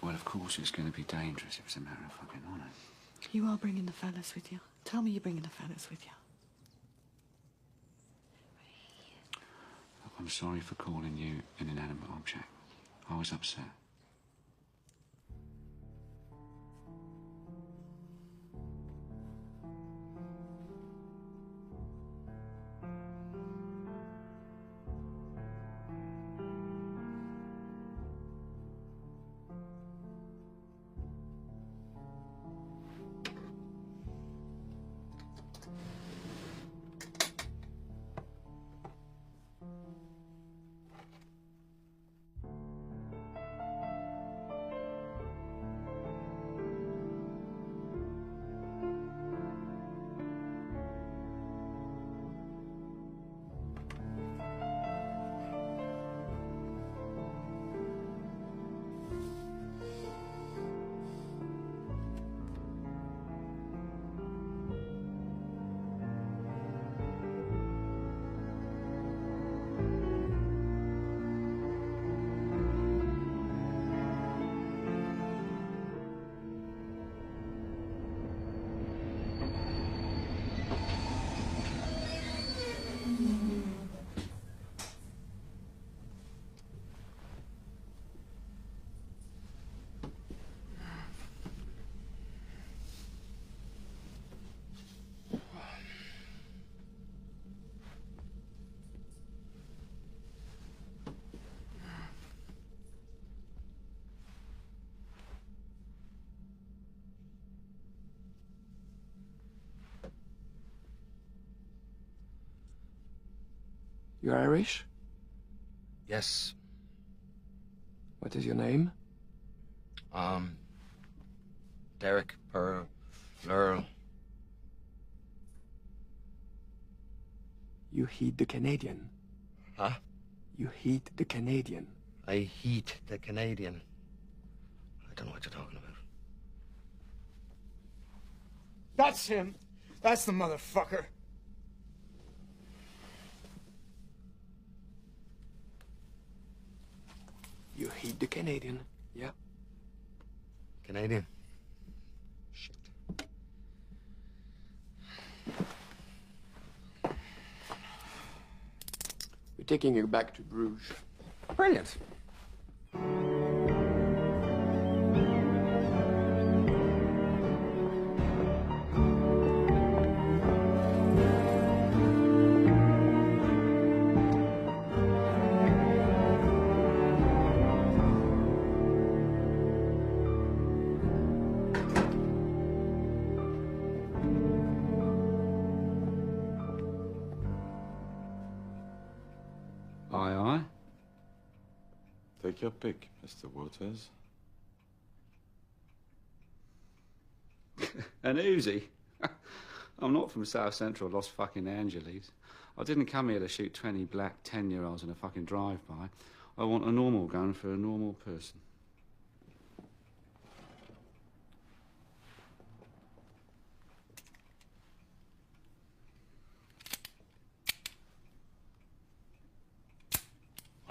Well, of course it's going to be dangerous if it's a matter of fucking honour. You are bringing the fellas with you. Tell me you're bringing the fellas with you. Look, I'm sorry for calling you an inanimate object. I was upset. You're Irish? Yes. What is your name? Derek Lurl. You hate the Canadian. Huh? You hate the Canadian. I hate the Canadian. I don't know what you're talking about. That's him. That's the motherfucker. You hate the Canadian, yeah? Canadian. We're taking you back to Bruges. Brilliant. Aye, aye. Take your pick, Mr. Waters. An Uzi? I'm not from South Central Los fucking Angeles. I didn't come here to shoot 20 black 10-year-olds in a fucking drive-by. I want a normal gun for a normal person.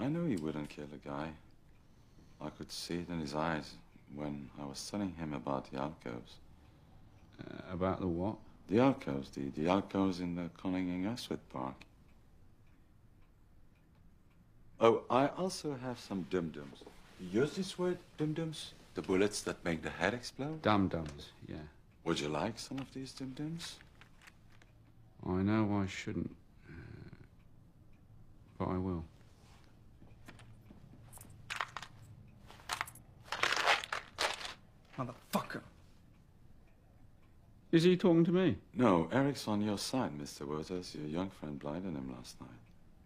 I knew he wouldn't kill a guy. I could see it in his eyes when I was telling him about the alcoves. About the what? The alcoves, the alcoves in the Conning-Aswith Park. Oh, I also have some dum-dums. You use this word, dum-dums? The bullets that make the head explode? Dum-dums, yeah. Would you like some of these dum-dums? I know I shouldn't, but I will. Motherfucker. Is he talking to me? No, Eric's on your side, Mr. Waters. Your young friend blinded him last night.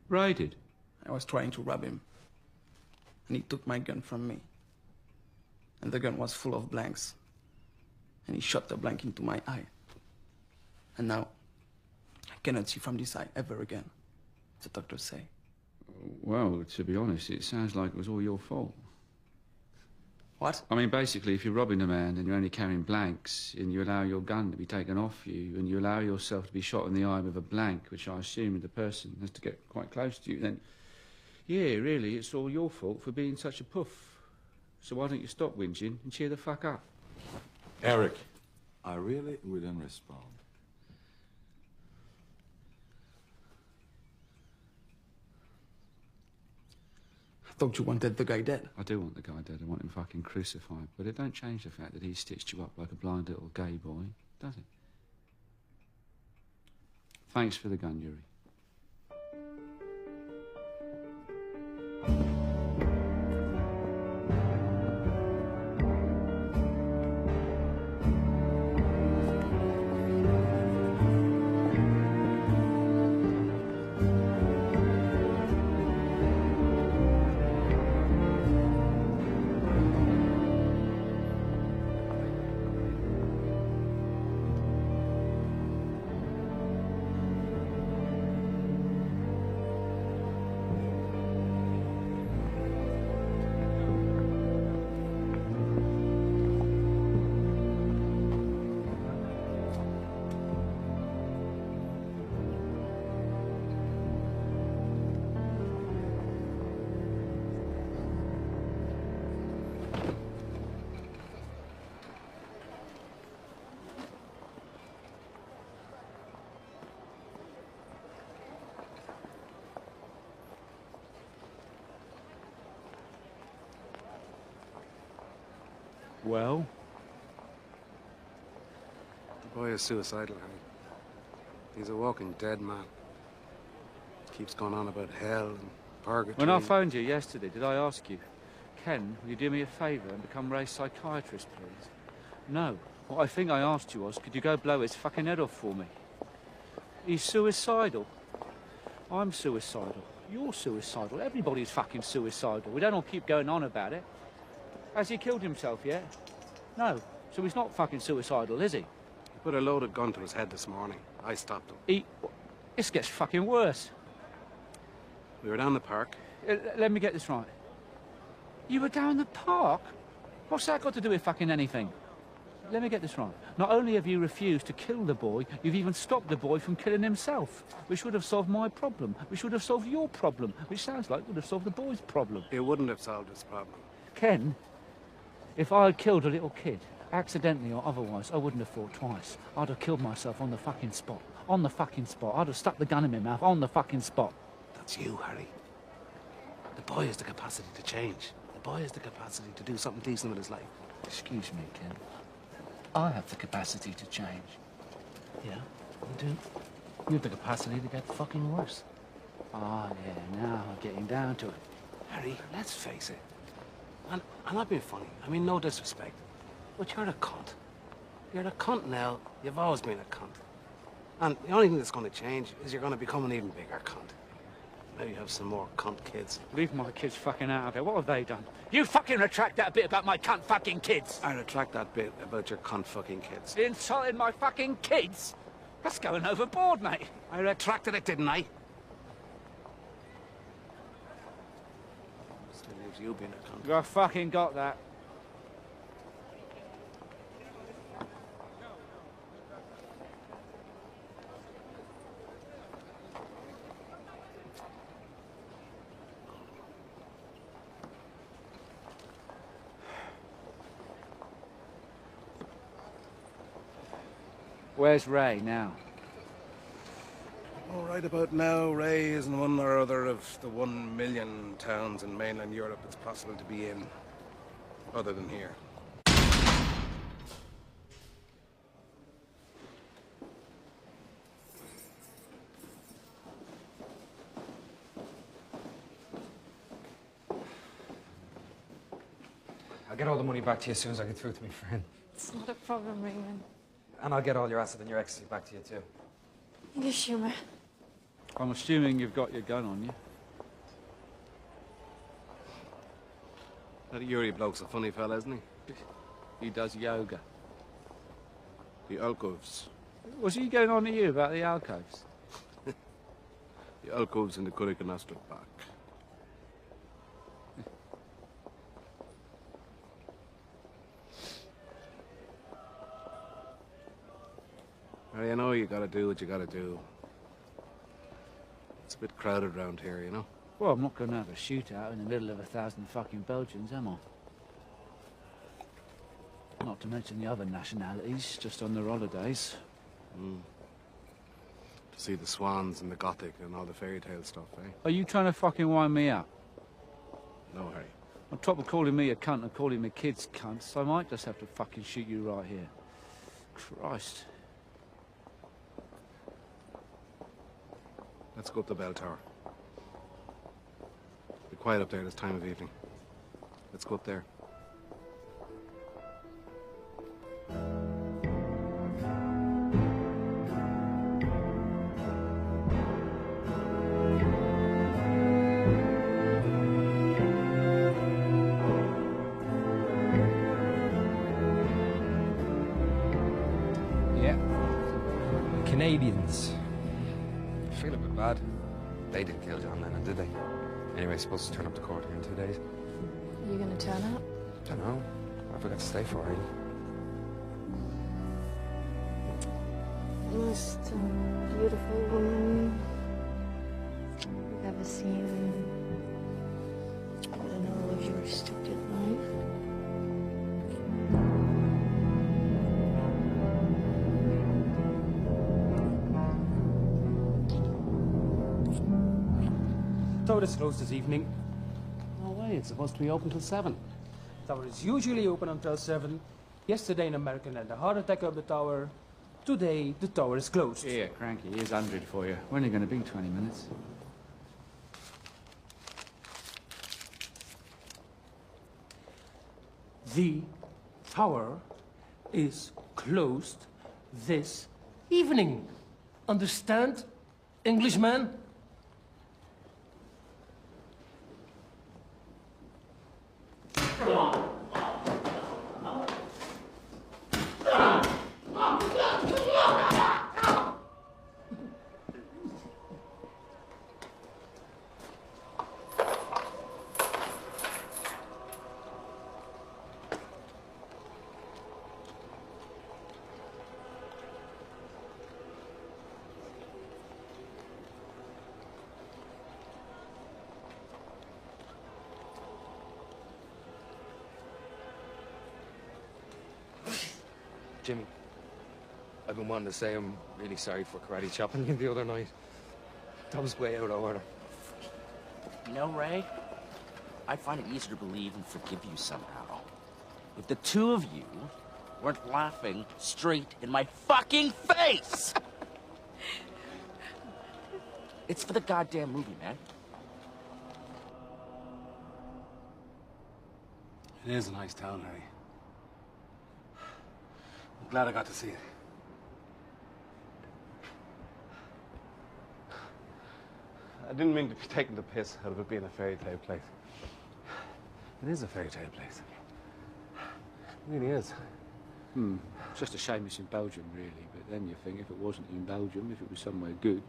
Raided? I was trying to rob him. And he took my gun from me. And the gun was full of blanks. And he shot the blank into my eye. And now, I cannot see from this eye ever again, the doctors say. Well, to be honest, it sounds like it was all your fault. What? I mean, basically, if you're robbing a man and you're only carrying blanks and you allow your gun to be taken off you and you allow yourself to be shot in the eye with a blank, which I assume the person has to get quite close to you, then, yeah, really, it's all your fault for being such a puff. So why don't you stop whinging and cheer the fuck up? Eric, I really wouldn't respond. I thought you wanted the guy dead. I do want the guy dead. I want him fucking crucified. But it don't change the fact that he stitched you up like a blind little gay boy, does it? Thanks for the gun, Yuri. Well? The boy is suicidal, Harry. He's a walking dead man. Keeps going on about hell and purgatory. When I phoned you yesterday, did I ask you, Ken, will you do me a favour and become Ray's psychiatrist, please? No. What I think I asked you was, could you go blow his fucking head off for me? He's suicidal. I'm suicidal. You're suicidal. Everybody's fucking suicidal. We don't all keep going on about it. Has he killed himself yet? No. So he's not fucking suicidal, is he? He put a loaded gun to his head this morning. I stopped him. This gets fucking worse. We were down the park. Let me get this right. You were down the park? What's that got to do with fucking anything? Let me get this right. Not only have you refused to kill the boy, you've even stopped the boy from killing himself. Which would have solved my problem. Which would have solved your problem. Which sounds like would have solved the boy's problem. It wouldn't have solved his problem. Ken, if I had killed a little kid, accidentally or otherwise, I wouldn't have thought twice. I'd have killed myself on the fucking spot. On the fucking spot. I'd have stuck the gun in my mouth on the fucking spot. That's you, Harry. The boy has the capacity to change. The boy has the capacity to do something decent with his life. Excuse me, Ken. I have the capacity to change. Yeah, you do. You have the capacity to get fucking worse. Ah, yeah, now I'm getting down to it. Harry, let's face it. And I'm not being funny. I mean, no disrespect. But you're a cunt. You're a cunt now. You've always been a cunt. And the only thing that's going to change is you're going to become an even bigger cunt. Maybe have some more cunt kids. Leave my kids fucking out of it. What have they done? You fucking retract that bit about my cunt fucking kids. I retract that bit about your cunt fucking kids. Insulting my fucking kids? That's going overboard, mate. I retracted it, didn't I? Still leaves you being a cunt. I fucking got that. Where's Ray now? All right about now, Ray is in one or other of the 1 million towns in mainland Europe it's possible to be in, other than here. I'll get all the money back to you as soon as I get through to my friend. It's not a problem, Raymond. And I'll get all your acid and your ecstasy back to you, too. You humour. I'm assuming you've got your gun on you. That Yuri bloke's a funny fella, isn't he? He does yoga. The alcoves. Was he going on to you about the alcoves? The alcoves in the Kurikanastrad Park. Harry, I know you gotta do what you gotta do. It's a bit crowded around here, you know? Well, I'm not going to have a shootout in the middle of 1,000 fucking Belgians, am I? Not to mention the other nationalities, just on their holidays. Mm. To see the swans and the Gothic and all the fairy tale stuff, eh? Are you trying to fucking wind me up? No, Harry. On top of calling me a cunt and calling my kids cunts, I might just have to fucking shoot you right here. Christ. Let's go up the bell tower. Be quiet up there this time of evening. Let's go up there. Yeah. Canadians. I feel a bit bad. They didn't kill John Lennon, did they? Anyway, supposed to turn up to court here in 2 days. Are you going to turn up? Don't know. I forgot to stay for it. Most beautiful woman you've ever seen in all of your stupid life. Tower is closed this evening. No way, it's supposed to be open till 7. Tower is usually open until 7. Yesterday an American had a heart attack of the tower. Today the tower is closed. Yeah, cranky. Here's 100 for you. When are you going to be? 20 minutes? The tower is closed this evening. Understand, Englishman? Jimmy, I've been wanting to say I'm really sorry for karate chopping you the other night. That was way out of order. You know, Ray, I find it easier to believe and forgive you somehow. If the two of you weren't laughing straight in my fucking face! It's for the goddamn movie, man. It is a nice town, Harry. I'm glad I got to see it. I didn't mean to be taking the piss out of it being a fairy tale place. It is a fairy tale place. It really is. It's just a shame it's in Belgium, really. But then you think if it wasn't in Belgium, if it was somewhere good,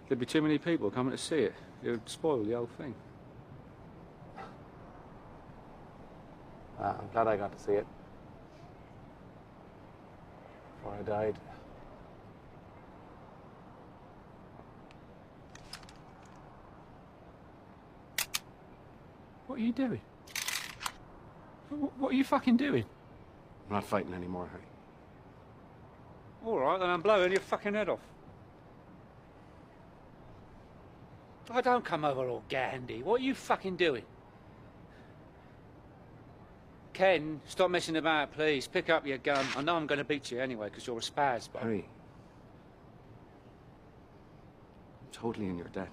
there'd be too many people coming to see it. It would spoil the whole thing. I'm glad I got to see it. Before I died. What are you doing? What are you fucking doing? I'm not fighting anymore, Harry. All right, then I'm blowing your fucking head off. I don't come over all gandy. What are you fucking doing? Ken, stop messing about, please. Pick up your gun. I know I'm going to beat you anyway, because you're a spaz, but... Harry. I'm totally in your debt.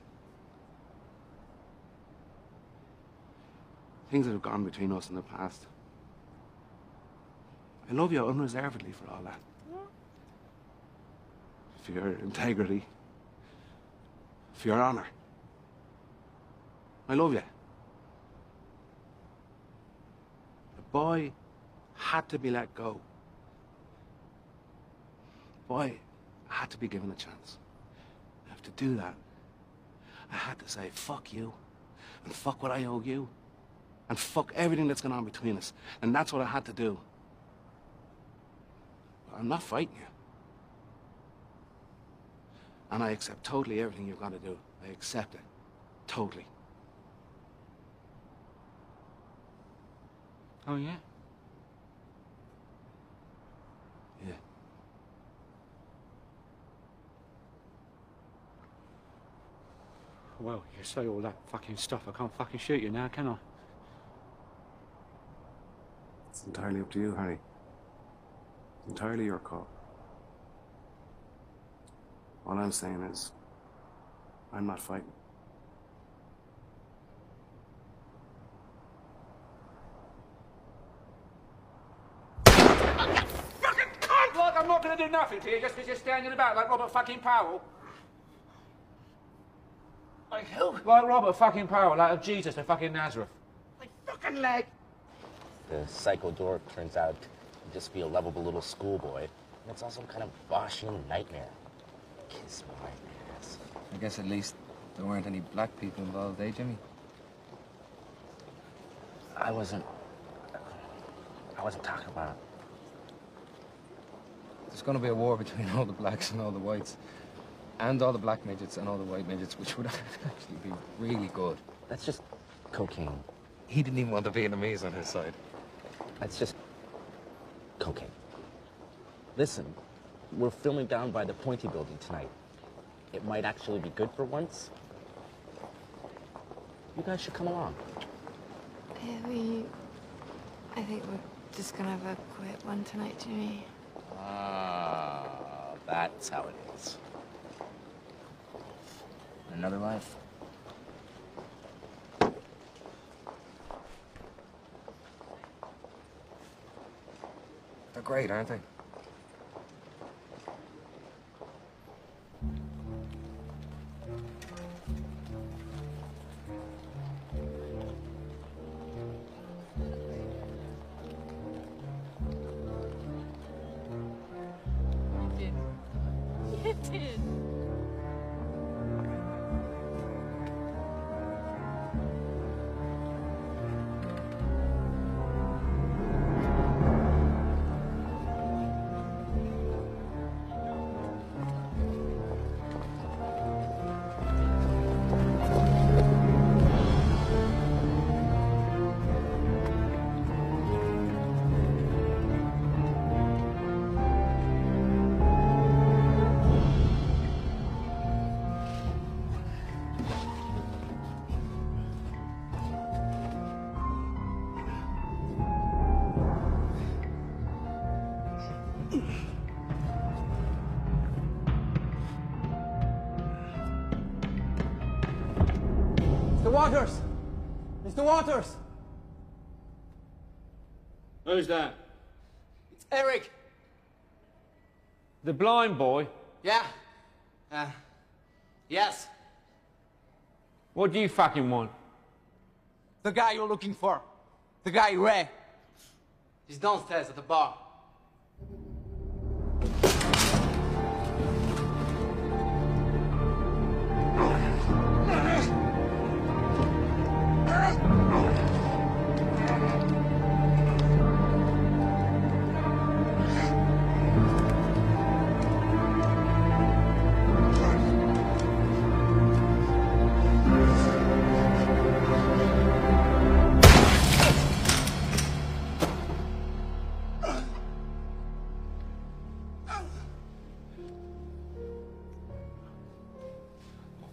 Things that have gone between us in the past. I love you unreservedly for all that. For your integrity. For your honor. I love you. The boy had to be let go. The boy had to be given a chance. And to do that, I had to say, fuck you. And fuck what I owe you. And fuck everything that's gone on between us. And that's what I had to do. But I'm not fighting you. And I accept totally everything you've got to do. I accept it. Totally. Oh, yeah? Yeah. Well, you say all that fucking stuff. I can't fucking shoot you now, can I? It's entirely up to you, Harry. It's entirely your call. All I'm saying is, I'm not fighting. Fucking cunt! Look, I'm not going to do nothing to you just because you're standing about like Robert fucking Powell. Like who? Like Robert fucking Powell, like Jesus of fucking Nazareth. My fucking leg! The psycho dork turns out to just be a lovable little schoolboy. And it's also kind of Boschian nightmare. Kiss my ass. I guess at least there weren't any black people involved, eh, Jimmy? I wasn't talking about it. There's going to be a war between all the blacks and all the whites. And all the black midgets and all the white midgets, which would actually be really good. That's just cocaine. He didn't even want the Vietnamese on his side. That's just cocaine. Listen, we're filming down by the Pointy building tonight. It might actually be good for once. You guys should come along. I think we're just gonna have a quiet one tonight, Jimmy. Ah, that's how it is. Another life. They're great, aren't they? did. Mr. Waters! Mr. Waters! Who's that? It's Eric. The blind boy? Yeah. Yes. What do you fucking want? The guy you're looking for. The guy, Ray. He's downstairs at the bar.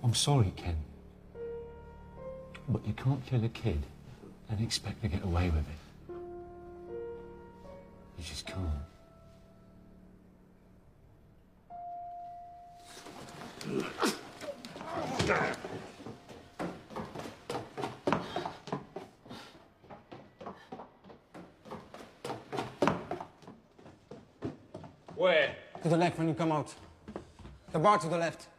I'm sorry, Ken. But you can't kill a kid and expect to get away with it. You just can't. Where? To the left when you come out. The bar to the left.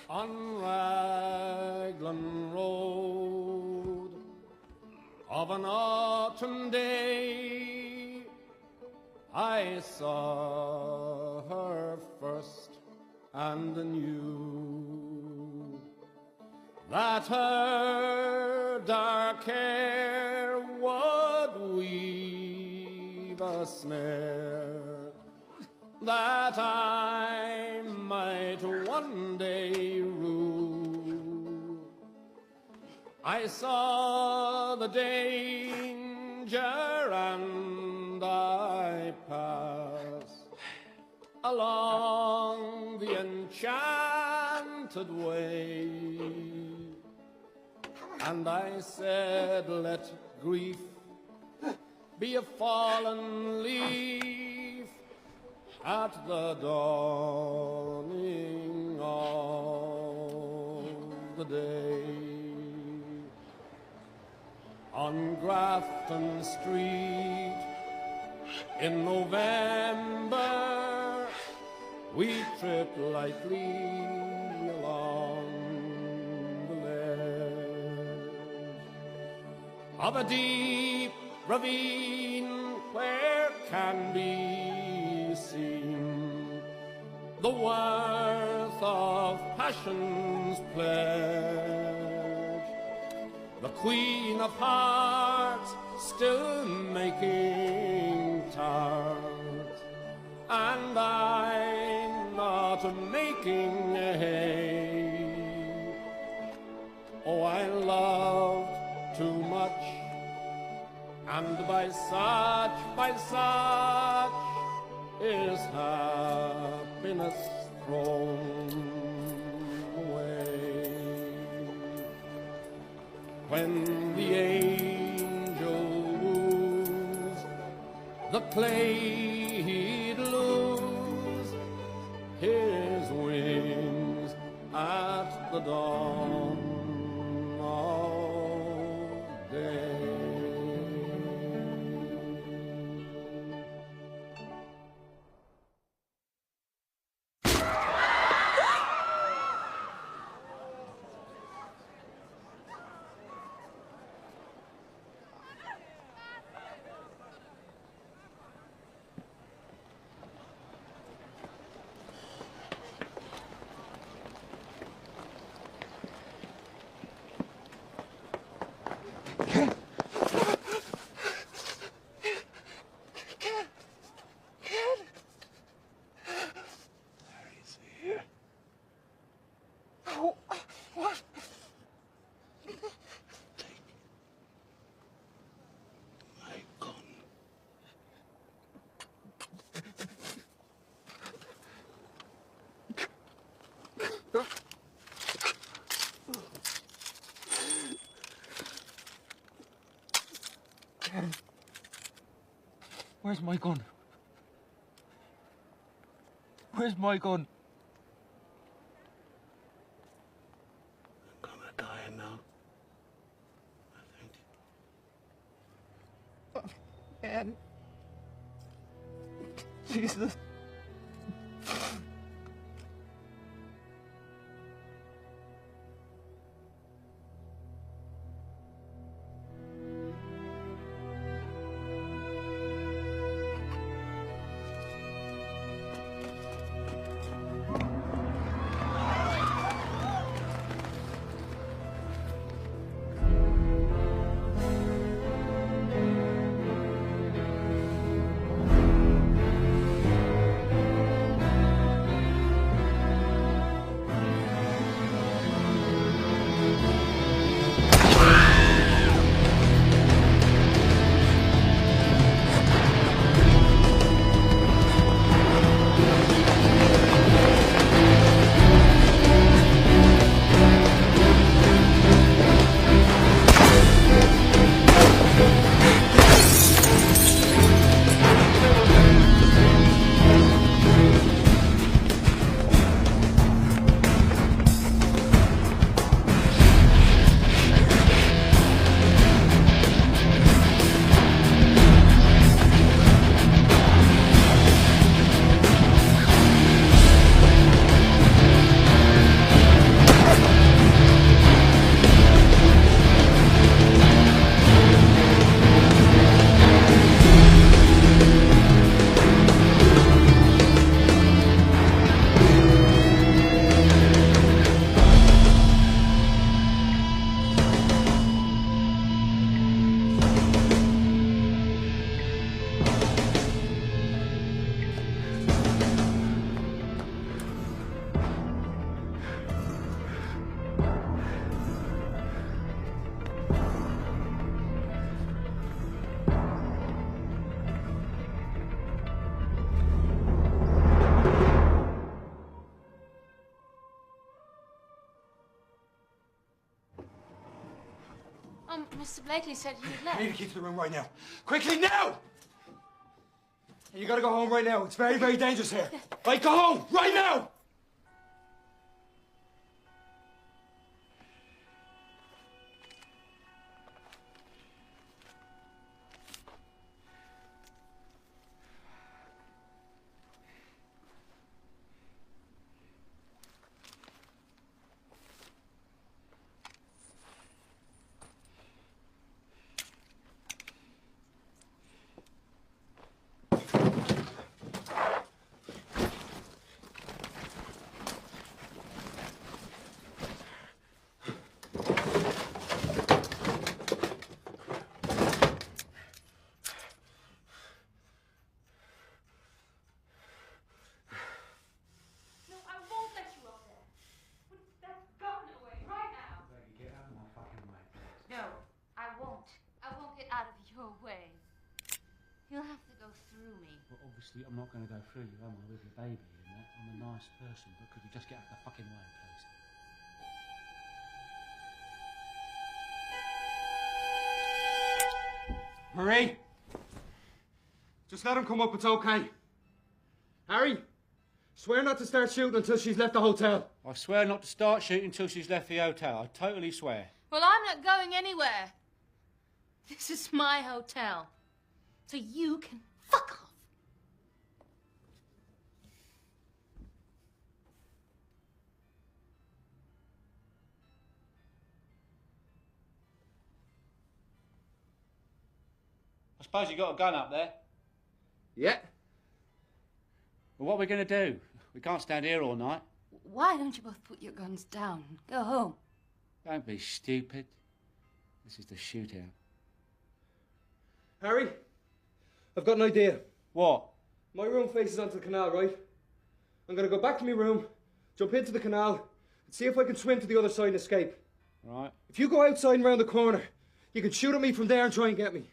On Raglan Road of an autumn day, I saw her first and knew that her dark hair would weave a snare that I might one day rue. I saw the danger and I passed along the enchanted way, and I said, let grief be a fallen leaf at the dawning of the day. On Grafton Street in November, we tripped lightly along the ledge of a deep ravine where can be seen the worth of passion's pledge. The Queen of Hearts still making tarts, and I'm not making hay. Oh, I loved too much, and by such is happiness thrown away. When the angel woos, the clay he'd lose his wings at the dawn of day. Where's my gun? Where's my gun? I'm gonna die now. I think. Man. Jesus. Mr. Blakely said you'd left. I need to keep to the room right now. Quickly, now! You gotta go home right now. It's very, very dangerous here. Right, go home, right now! You'll have to go through me. Well, obviously, I'm not going to go through you, am I, with your baby and that? I'm a nice person, but could you just get out of the fucking way, please? Marie! Just let him come up, it's okay. Harry, Swear not to start shooting until she's left the hotel. I swear not to start shooting until she's left the hotel. I totally swear. Well, I'm not going anywhere. This is my hotel. So you can fuck off. I suppose you got a gun up there? Yeah. Well, what are we going to do? We can't stand here all night. Why don't you both put your guns down and go home? Don't be stupid. This is the shootout. Harry, I've got an idea. What? My room faces onto the canal, right? I'm going to go back to my room, jump into the canal, and see if I can swim to the other side and escape. Right. If you go outside and round the corner, you can shoot at me from there and try and get me.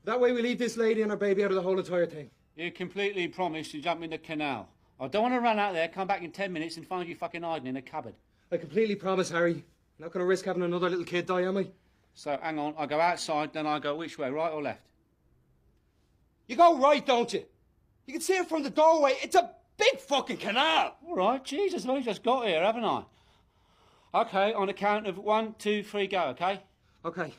That way we leave this lady and her baby out of the whole entire thing. You completely promised to jump in the canal. I don't want to run out there, come back in 10 minutes and find you fucking hiding in a cupboard. I completely promise, Harry. I'm not going to risk having another little kid die, am I? So, hang on, I go outside, then I go which way, right or left? You go right, don't you? You can see it from the doorway. It's a big fucking canal. All right, Jesus, I've only just got here, haven't I? OK, on the count of 1, 2, 3, go, OK? OK.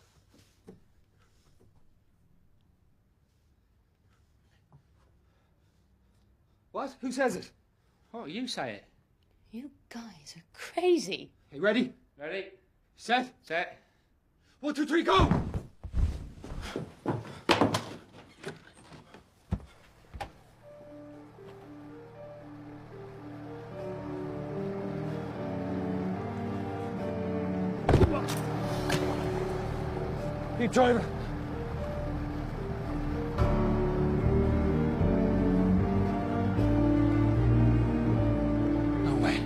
What? Who says it? Oh, you say it. You guys are crazy. Hey, ready? Ready? Set? Set. 1, 2, 3, go! Keep driving. No way.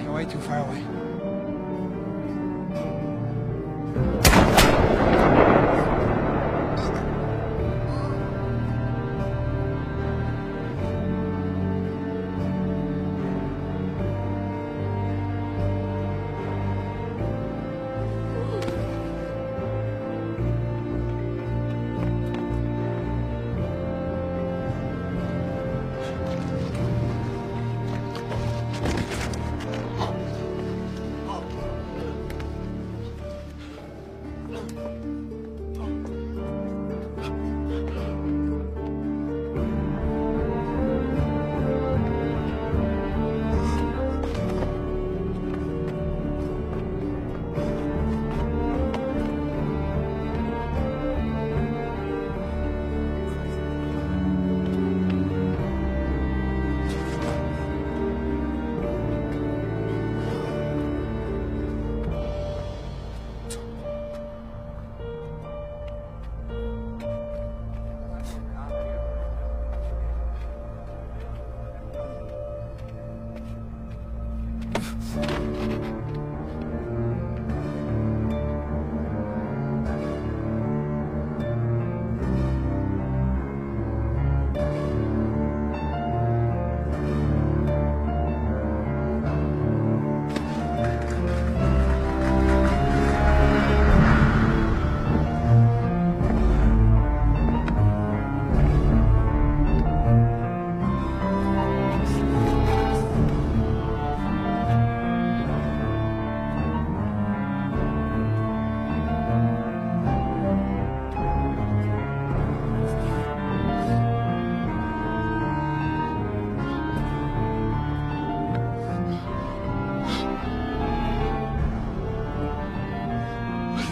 You're way too far away.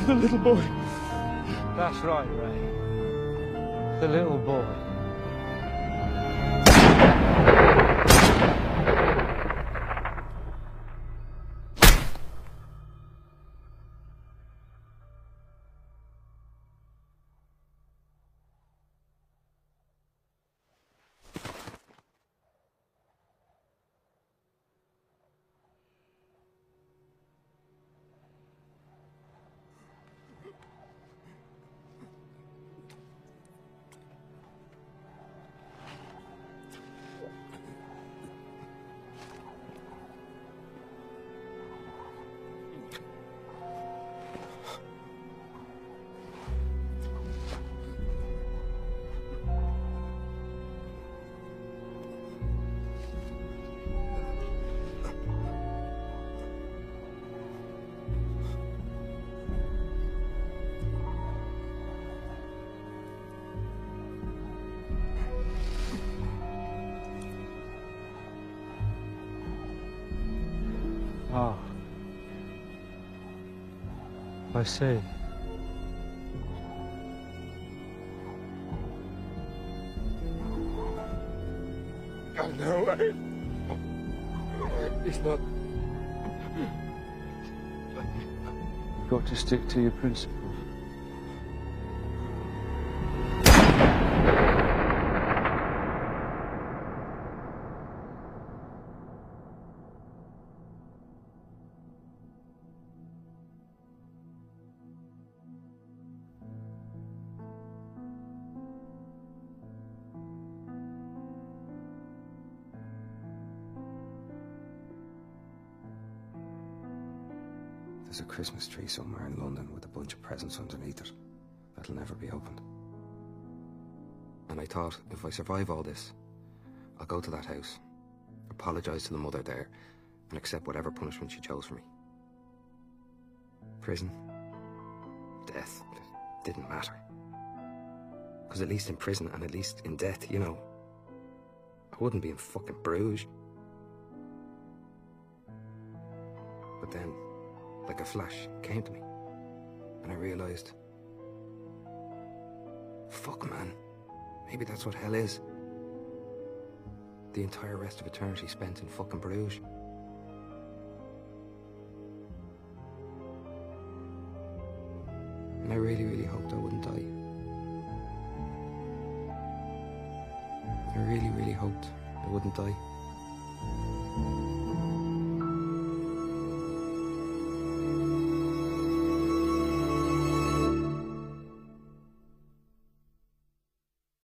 The little boy. That's right, Ray. The little boy. Ah. I see. No, it's not. You've got to stick to your principles. There's a Christmas tree somewhere in London with a bunch of presents underneath it that'll never be opened. And I thought, if I survive all this, I'll go to that house, apologise to the mother there, and accept whatever punishment she chose for me. Prison, death, it didn't matter. Because at least in prison, and at least in death, you know, I wouldn't be in fucking Bruges. But then, like a flash, it came to me. And I realised, fuck man, maybe that's what hell is. The entire rest of eternity spent in fucking Bruges. And I really, really hoped I wouldn't die. I really, really hoped I wouldn't die.